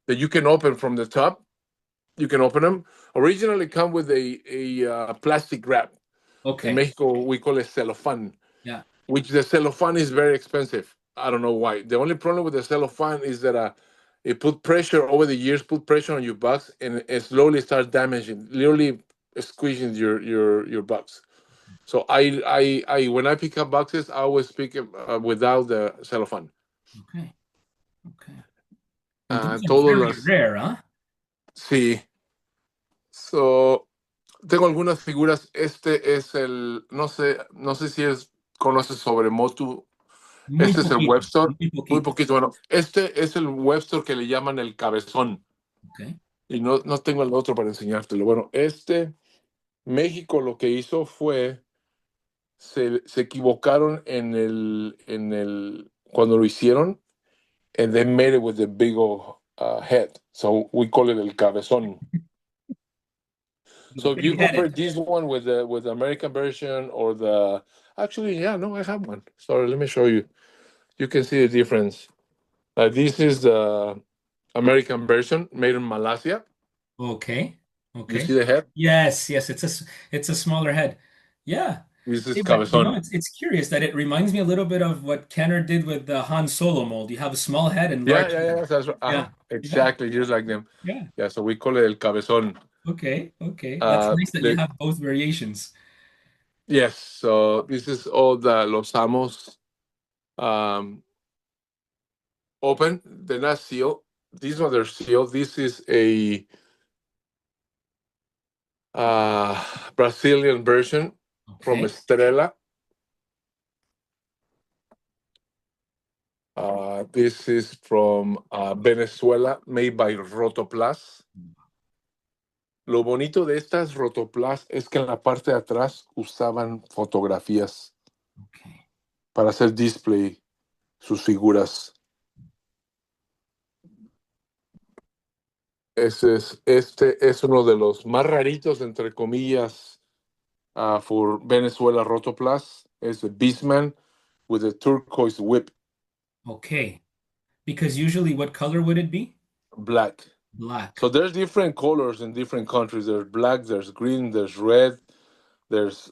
that you can open from the top. You can open them. Originally come with a plastic wrap. In Okay. Mexico, we call it cellophane, Yeah. which the cellophane is very expensive. I don't know why. The only problem with the cellophane is that it put pressure over the years, put pressure on your box, and it slowly starts damaging, literally squeezing your box. So when I pick up boxes, I always pick it without the cellophane. Okay. Okay. Well, those are Todos very las, rare, huh? sí. So, tengo algunas figuras. Este es no sé si conoces sobre Motu. Muy Este es el poquito. Webstore, Muy muy poquito. poquito. Bueno, este es el Webstore que le llaman el cabezón. Okay. Y no tengo el otro para enseñártelo. Bueno, México lo que hizo fue, se equivocaron cuando lo hicieron, and they made it with the big old head. So we call it el cabezón. The So if you big compare headed. this one with the American version or actually, yeah, no, I have one. Sorry, let me show you. You can see the difference. This is the American version made in Malaysia. Okay. You Okay. see the head? Yes, yes, it's a smaller head. Yeah. This is Hey, but cabezón. it's curious that it reminds me a little bit of what Kenner did with the Han Solo mold. You have a small head and Yeah, large yeah, head. yeah. That's right. Yeah. Yeah. Exactly, just like them. Yeah. Yeah, so we call it el cabezón. Okay. Okay. That's nice that you The have both variations. Yes, so this is all the Los Amos um, open. They're not sealed. These ones are sealed. This is a Brazilian version from Okay. Estrella. This is from Venezuela, made by Rotoplas. Lo bonito de estas Rotoplas es que en la parte de atrás usaban fotografías Okay. para hacer display sus figuras. Este es uno de los más raritos, entre comillas, for Venezuela Rotoplas. Es the Beastman with a turquoise whip, Okay. Because usually what color would it be? black. So Black. there's different colors in different countries. There's black, there's green, there's red, there's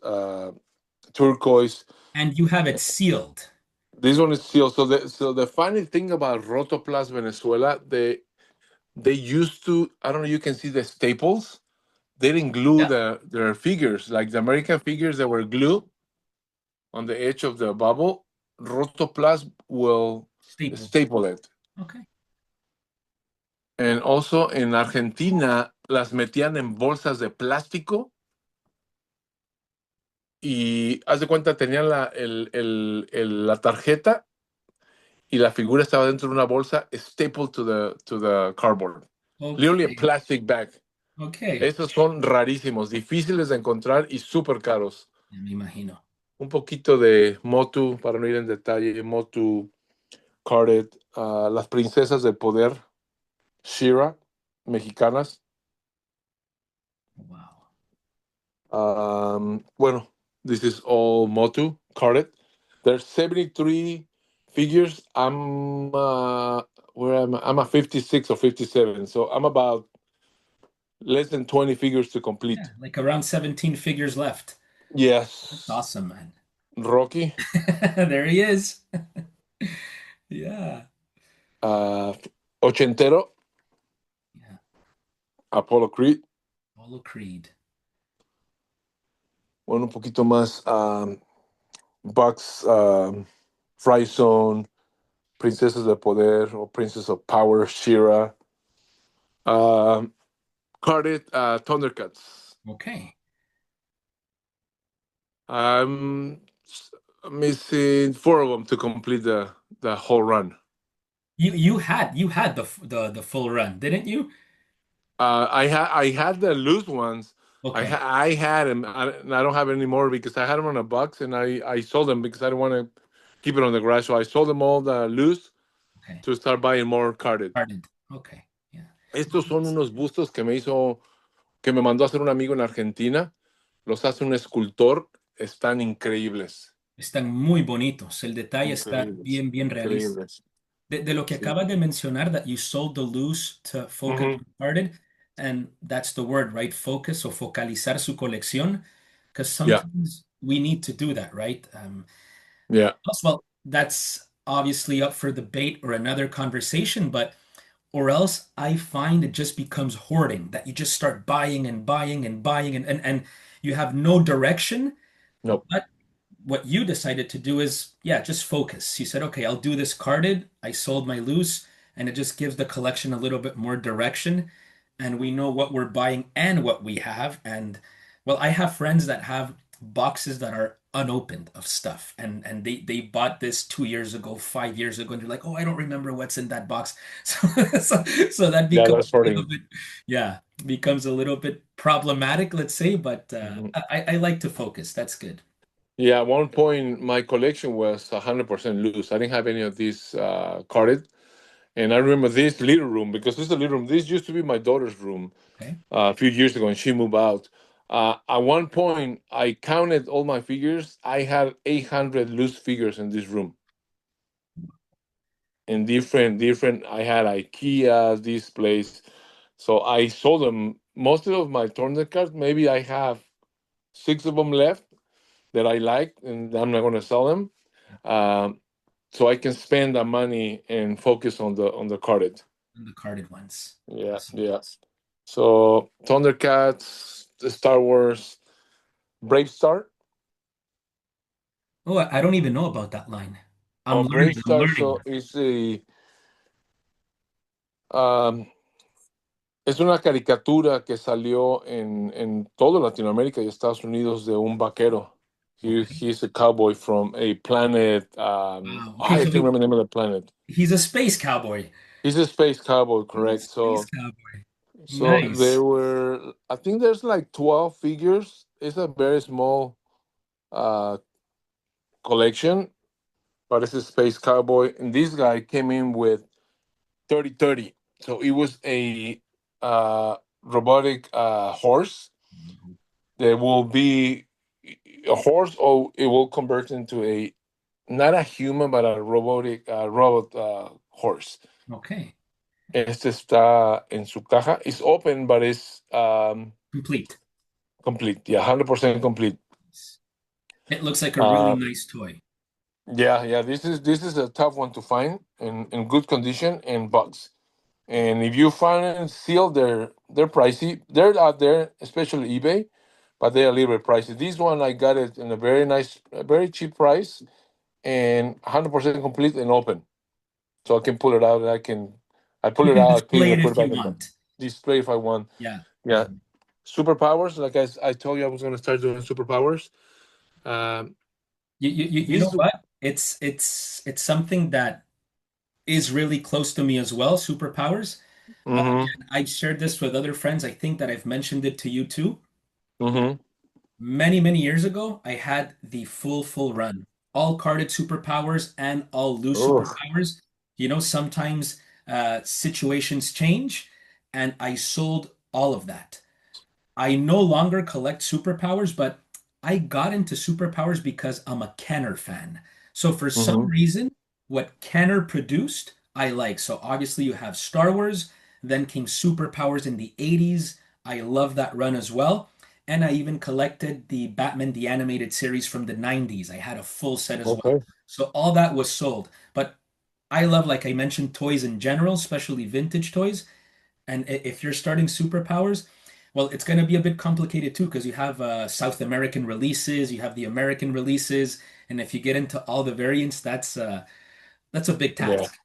turquoise. And you have it sealed. This one is sealed. So the funny thing about Rotoplas Venezuela, they used to, I don't know, you can see the staples. They didn't glue Yeah. their figures like the American figures that were glued on the edge of the bubble. Rotoplas will Staple. staple it. Okay. And also en Argentina las metían en bolsas de plástico y haz de cuenta tenían la tarjeta y la figura estaba dentro de una bolsa stapled to the cardboard. Literally a Okay. plastic bag. Okay. Esos son rarísimos, difíciles de encontrar y súper caros. Ya me imagino. Un poquito de MOTU, para no ir en detalle, MOTU carded, las princesas del poder, Shira, mexicanas. Wow. Bueno, this is all MOTU carded. There's 73 figures. I'm a 56 or 57, so I'm about less than 20 figures to Yeah, complete. like around 17 figures left. That's Yes, awesome, man. Rocky, There he is. Yeah. uh, ochentero, Yeah. Apollo Creed. Apollo Creed. Bueno, un poquito más, Bucks, Fry Zone, Princesas del Poder or Princess of Power, Shira. Um, Carded, Thundercats. Okay. I'm missing four of them to complete the whole run. You had the full run, didn't you? I had the loose ones. Okay. I had them. I don't have any more because I had them on a box and I sold them because I don't want to keep it on the garage. So I sold them all the loose Okay. to start buying more carded. Started. Okay. Yeah. Estos son unos bustos que me mandó a hacer un amigo en Argentina. Los hace un escultor. Están increíbles. Están muy bonitos. El detalle está Increíbles. bien, bien realista. Increíbles. De lo que Sí. acabas de mencionar, that you sold the loose to focus Ujú. on started, and that's the word, right? Focus o focalizar su colección, because Yeah. sometimes we need to do that, right? Yeah. Well, that's obviously up for debate or another conversation, but or else I find it just becomes hoarding, that you just start buying and buying and buying and you have no direction. No. But what you decided to do is, yeah, just focus. You said, okay, I'll do this carded. I sold my loose, and it just gives the collection a little bit more direction. And we know what we're buying and what we have. And well, I have friends that have boxes that are unopened of stuff. And they bought this 2 years ago, 5 years ago, and they're like, oh, I don't remember what's in that box. So so that Yeah, becomes that's a little hoarding. bit, yeah, becomes a little bit problematic, let's say. But Mhm. I like to focus. That's good. Yeah, at one point my collection was 100% loose. I didn't have any of these carded. And I remember this little room because this is a little room. This used to be my daughter's room Okay. a few years ago, and she moved out. At one point, I counted all my figures. I had 800 loose figures in this room, in different. I had IKEA displays, so I sold them. Most of my tournament cards, maybe I have six of them left that I like, and I'm not going to sell them. Um, so I can spend the money and focus on the carded. And the carded ones. Yeah, Awesome. yeah. So Thundercats, the Star Wars, Brave Star. Oh, I don't even know about that line. I'm Oh, Brave learning. I'm Star. learning. So um, es una caricatura que salió en todo Latinoamérica y Estados Unidos de un vaquero. Okay. He's a cowboy from a planet. Wow. Okay, I so can't remember the name of the planet. he's a space cowboy. He's a space cowboy, He's a correct? space So cowboy. there Nice. were, I think there's like 12 figures. It's a very small uh collection, but it's a space cowboy. And this guy came in with 3030. So it was a robotic horse. There will be a horse, or it will convert into a not a human but a robotic robot horse. Okay. Este está en su caja. It's open, but it's Complete. complete. Yeah, 100% complete. It looks like a really Uh, nice toy. yeah, yeah. This is a tough one to find in good condition and bugs. And if you find it sealed, they're pricey. They're out there, especially eBay, but they're a little bit pricey. This one I got it in a very nice, a very cheap price, and 100% complete and open. So I can pull it out. And I pull You it can out, I clean display it, it I put it if back you in the want. display if I want. Yeah. Yeah, superpowers. Like I told you, I was gonna start doing superpowers. Um, You know these. what? It's something that is really close to me as well, superpowers. Mm-hmm. Again, I've shared this with other friends. I think that I've mentioned it to you too. Mm-hmm. Many years ago, I had the full run, all carded superpowers and all loose Oh. superpowers. Sometimes situations change, and I sold all of that. I no longer collect superpowers, but I got into superpowers because I'm a Kenner fan. So for some Mm-hmm. reason, what Kenner produced, I like. So obviously you have Star Wars, then came superpowers in the 80s. I love that run as well. And I even collected the Batman the Animated Series from the 90s. I had a full set as well. Okay. So all that was sold. But I love, like I mentioned, toys in general, especially vintage toys. And if you're starting superpowers, well, it's going to be a bit complicated too because you have South American releases, you have the American releases, and if you get into all the variants, that's a big Yeah. task.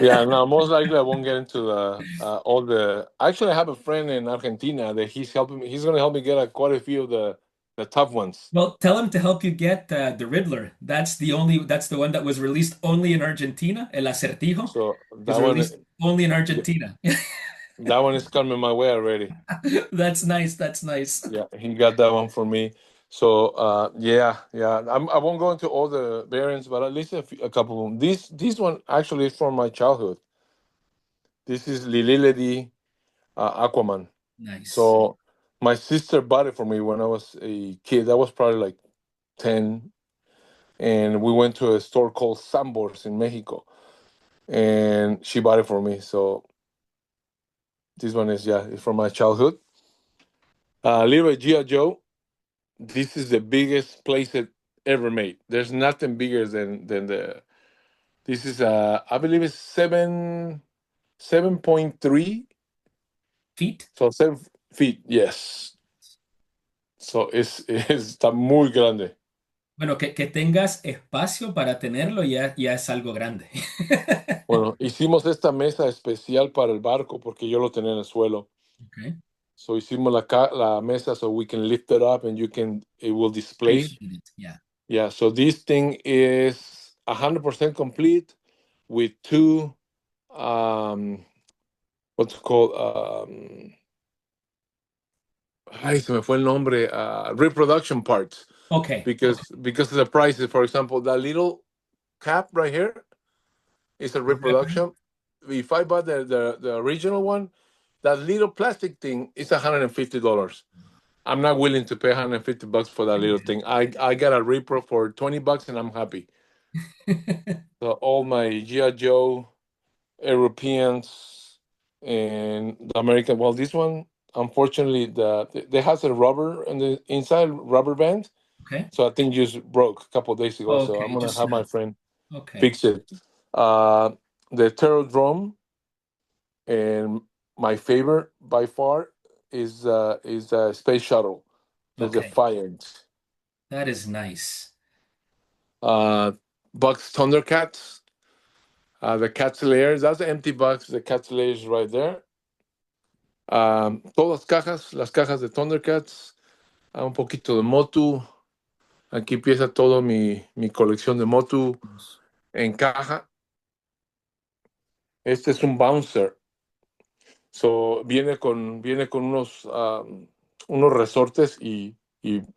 Yeah, no, most likely I won't get into the all the. Actually, I have a friend in Argentina that he's helping me. He's going to help me get quite a few of the tough ones. Well, tell him to help you get the Riddler. That's the one that was released only in Argentina. El Acertijo So was released only in Argentina. that one is coming my way already. That's nice. That's nice. Yeah, he got that one for me. So yeah, yeah. I won't go into all the variants, but at least a couple of them. This one actually is from my childhood. This is Lili Ledy Aquaman. Nice. So my sister bought it for me when I was a kid. I was probably like 10, and we went to a store called Sambors in Mexico, and she bought it for me. So this one is, yeah, it's from my childhood. Little G.I. Joe. This is the biggest playset ever made. There's nothing bigger than the. This is I believe it's 7.3, Feet. so 7 feet. Yes. So está muy grande. Bueno, que tengas espacio para tenerlo ya es algo grande. Bueno, hicimos esta mesa especial para el barco porque yo lo tenía en el suelo. Okay. So hicimos la mesa so we can lift it up and it will display. Appreciate it. Yeah. Yeah, so this thing is 100% complete with two, what's it called? Ay, se me fue el nombre. Reproduction parts. Okay. Because of the prices. For example, that little cap right here is a Zipper. reproduction. If I bought the original one, that little plastic thing is $150. I'm not willing to pay $150 for that little thing. I got a repro for $20 and I'm happy. So all my GI Joe Europeans and the American. Well, this one, unfortunately, they has a rubber and the inside rubber band. Okay. So I think just broke a couple of days ago. So I'm Okay. gonna Just have my snapped. friend Okay. fix it. Uh, the Terrordrome, and my favorite by far is a space shuttle. So the Okay. Defiant. That is nice. Uh, Bucks Thundercats. The Cat's Layers. That's the empty box. The Cat's Layers right there. Todas las cajas de Thundercats. Un poquito de MOTU. Aquí empieza todo mi colección de MOTU Yes. en caja. Este es un bouncer. So, viene con unos resortes y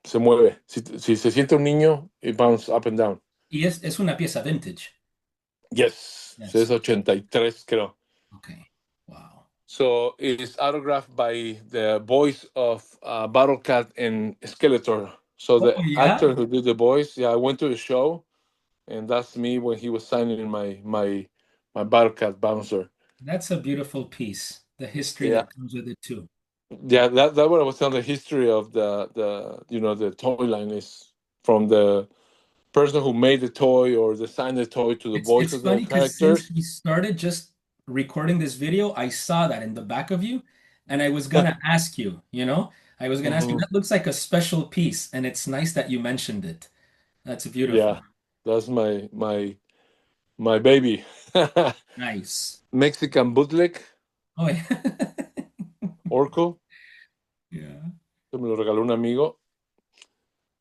se mueve. Si se siente un niño, it bounce up and down. Y es una pieza vintage. Yes, Yes. es 83, creo. Okay. Wow. So it's autographed by the voice of Battle Cat and Skeletor. So Oh, the yeah? actor who did the voice, yeah, I went to the show, and that's me when he was signing my Battle Cat bouncer. That's a beautiful piece. The history Yeah, that comes with it too. yeah, that what I was telling the history of the toy line is from the person who made the toy or designed the toy to the voice It's of the funny because since characters. we started just recording this video, I saw that in the back of you, and I was gonna ask you, I was gonna ask you, Hmm. that looks like a special piece, and it's nice that you mentioned it. That's beautiful. Yeah, that's my baby. Nice. Mexican bootleg Oh, yeah. Orco, Yeah. que me lo regaló un amigo.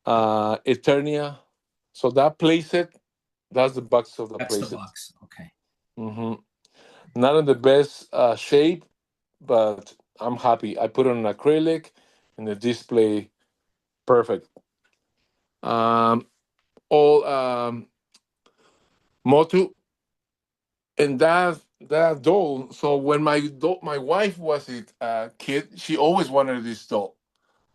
Eternia. So that playset, that's the box of the That's the playset. box. Okay. Hmm. Not in the best shape, but I'm happy. I put it on acrylic and the display perfect. Um, all Motu and that doll. So when my wife was a kid, she always wanted this doll,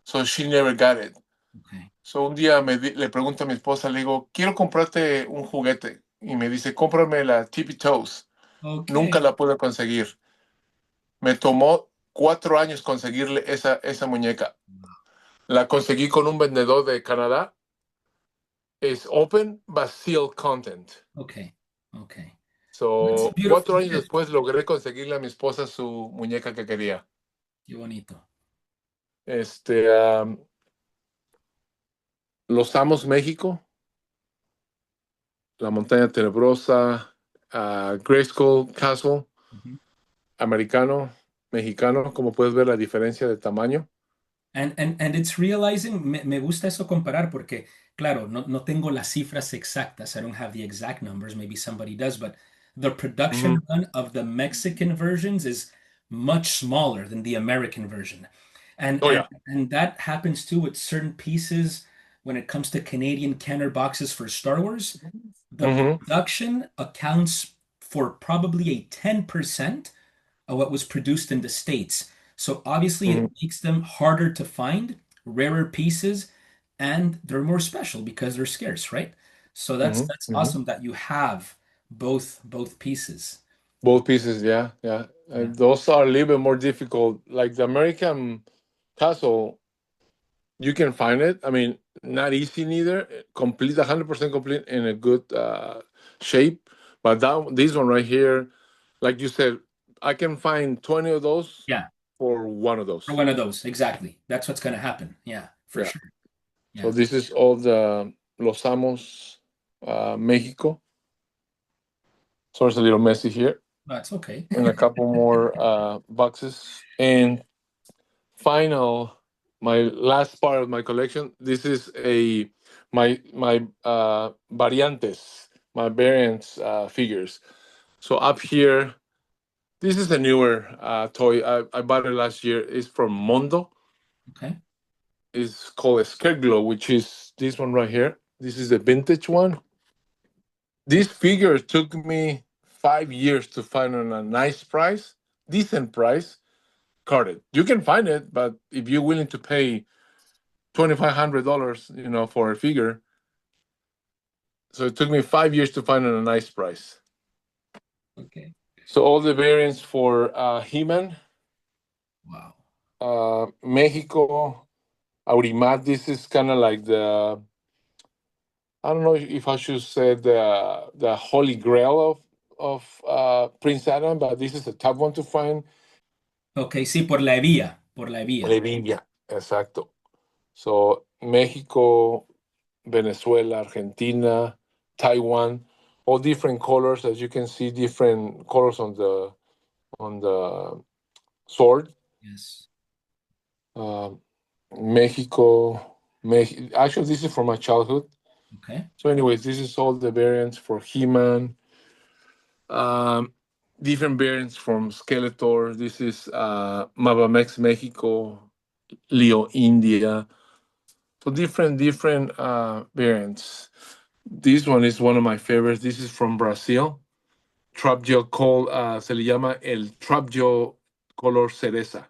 so she never got it. Okay. So un día le pregunto a mi esposa, le digo, quiero comprarte un juguete. Y me dice, cómprame la Tippy Toes. Nunca Okay. la pude conseguir. Me tomó 4 años conseguirle esa muñeca. La conseguí con un vendedor de Canadá. Es open, but sealed content. Okay. Okay. That's a So, beautiful 4 años gift. después logré conseguirle a mi esposa su muñeca que quería. Qué bonito. Este, Los Amos México, La Montaña Tenebrosa, Grayskull Castle, Ujú. americano, mexicano, como puedes ver la diferencia de tamaño. And it's realizing, me gusta eso comparar porque, claro, no tengo las cifras exactas. I don't have the exact numbers. Maybe somebody does, but the production Mhm. run of the Mexican versions is much smaller than the American version. And Oh, and yeah. and that happens too with certain pieces when it comes to Canadian Kenner boxes for Star Wars. The Hmm. production accounts for probably a 10% of what was produced in the States. So obviously it Hmm. makes them harder to find, rarer pieces, and they're more special because they're scarce, right? So that's Hmm. that's Hmm. awesome that you have both pieces. Both pieces, yeah, yeah. Yeah. Those are a little bit more difficult. Like the American Castle, you can find it. I mean, not easy neither. Complete, 100% complete in a good shape. But this one right here, like you said, I can find 20 of those Yeah. for one of For those. one of those, exactly. That's what's going to happen. Yeah, for Yeah. sure. So Yeah. this is all the Los Amos, Mexico. So it's a little messy here. That's okay. And a couple more boxes. And final, my last part of my collection. This is my variantes, my variants figures. So up here, this is a newer toy. I bought it last year. It's from Mondo. Okay. It's called a Scareglow, which is this one right here. This is the vintage one. This figure took me 5 years to find on a nice price, decent price, carded. You can find it, but if you're willing to pay $2,500, for a figure, so it took me 5 years to find on a nice price. Okay. So all the variants for He-Man, Wow. Mexico, Aurimat. This is kind of like the, I don't know if I should say the holy grail of Prince Adam, but this is a tough one to find. Okay, sí, por la vía, por la vía. Bolivia, exacto. So Mexico, Venezuela, Argentina, Taiwan, all different colors. As you can see, different colors on the sword. Yes. Um, Mexico. Actually, this is from my childhood. Okay. So, anyways, this is all the variants for He-Man. Um, Different variants from Skeletor. This is Mabamex Mexico, Leo India. So different variants. This one is one of my favorites. This is from Brazil. Trap Gel called se le llama el Trap Gel color cereza.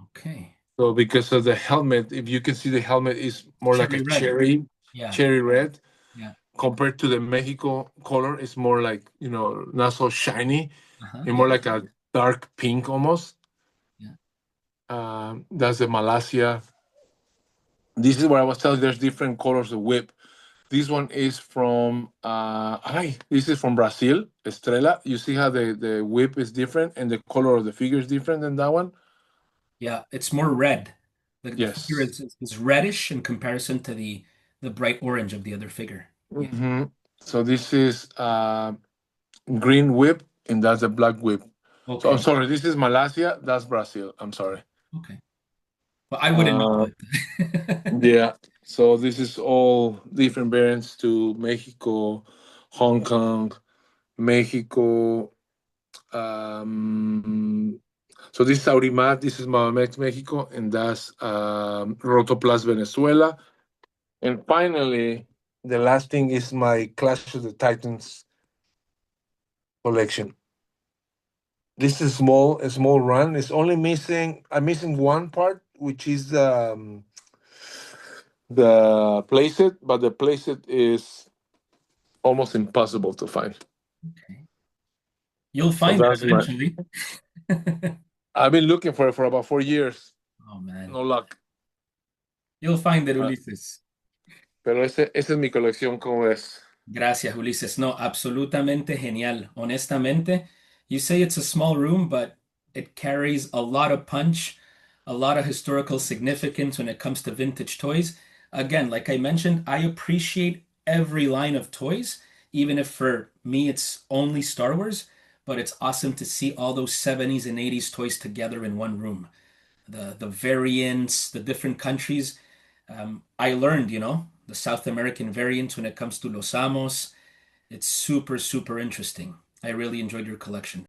Okay. So because of the helmet, if you can see the helmet is more like a Cherry red. Yeah. cherry red, Yeah. compared to the Mexico color, it's more like, not so shiny Uh-huh. and Yeah. more like a dark pink almost. Yeah. That's the Malasia. This is what I was telling you, there's different colors of whip. This one is from this is from Brazil, Estrella. You see how the whip is different and the color of the figure is different than that one? Yeah. It's more red. The figure Yes. is reddish in comparison to the bright orange of the other figure. Yeah. hmm So this is green whip and that's a black whip. So I'm Okay. sorry, this is Malaysia, that's Brazil. I'm sorry. Okay. Well, I wouldn't know, Uh, but yeah. So this is all different variants to Mexico, Hong Kong, Mexico. Um, so this is Aurimat, this is Mamex Mexico, and that's Rotoplas Venezuela. And finally, the last thing is my Clash of the Titans collection. This is a small run. It's only missing. I'm missing one part, which is the playset, but the playset is almost impossible to find. okay. You'll So find it that's my. eventually. I've been looking for it for about 4 years. Oh man. No luck. You'll find it, Ah, Ulises. pero esa es mi colección, ¿cómo ves? Gracias, Ulises. No, absolutamente genial. Honestamente, you say it's a small room, but it carries a lot of punch, a lot of historical significance when it comes to vintage toys. Again, like I mentioned, I appreciate every line of toys, even if for me it's only Star Wars, but it's awesome to see all those 70s and 80s toys together in one room. The variants, the different countries. I learned, the South American variants when it comes to Los Amos. It's super, super interesting. I really enjoyed your collection.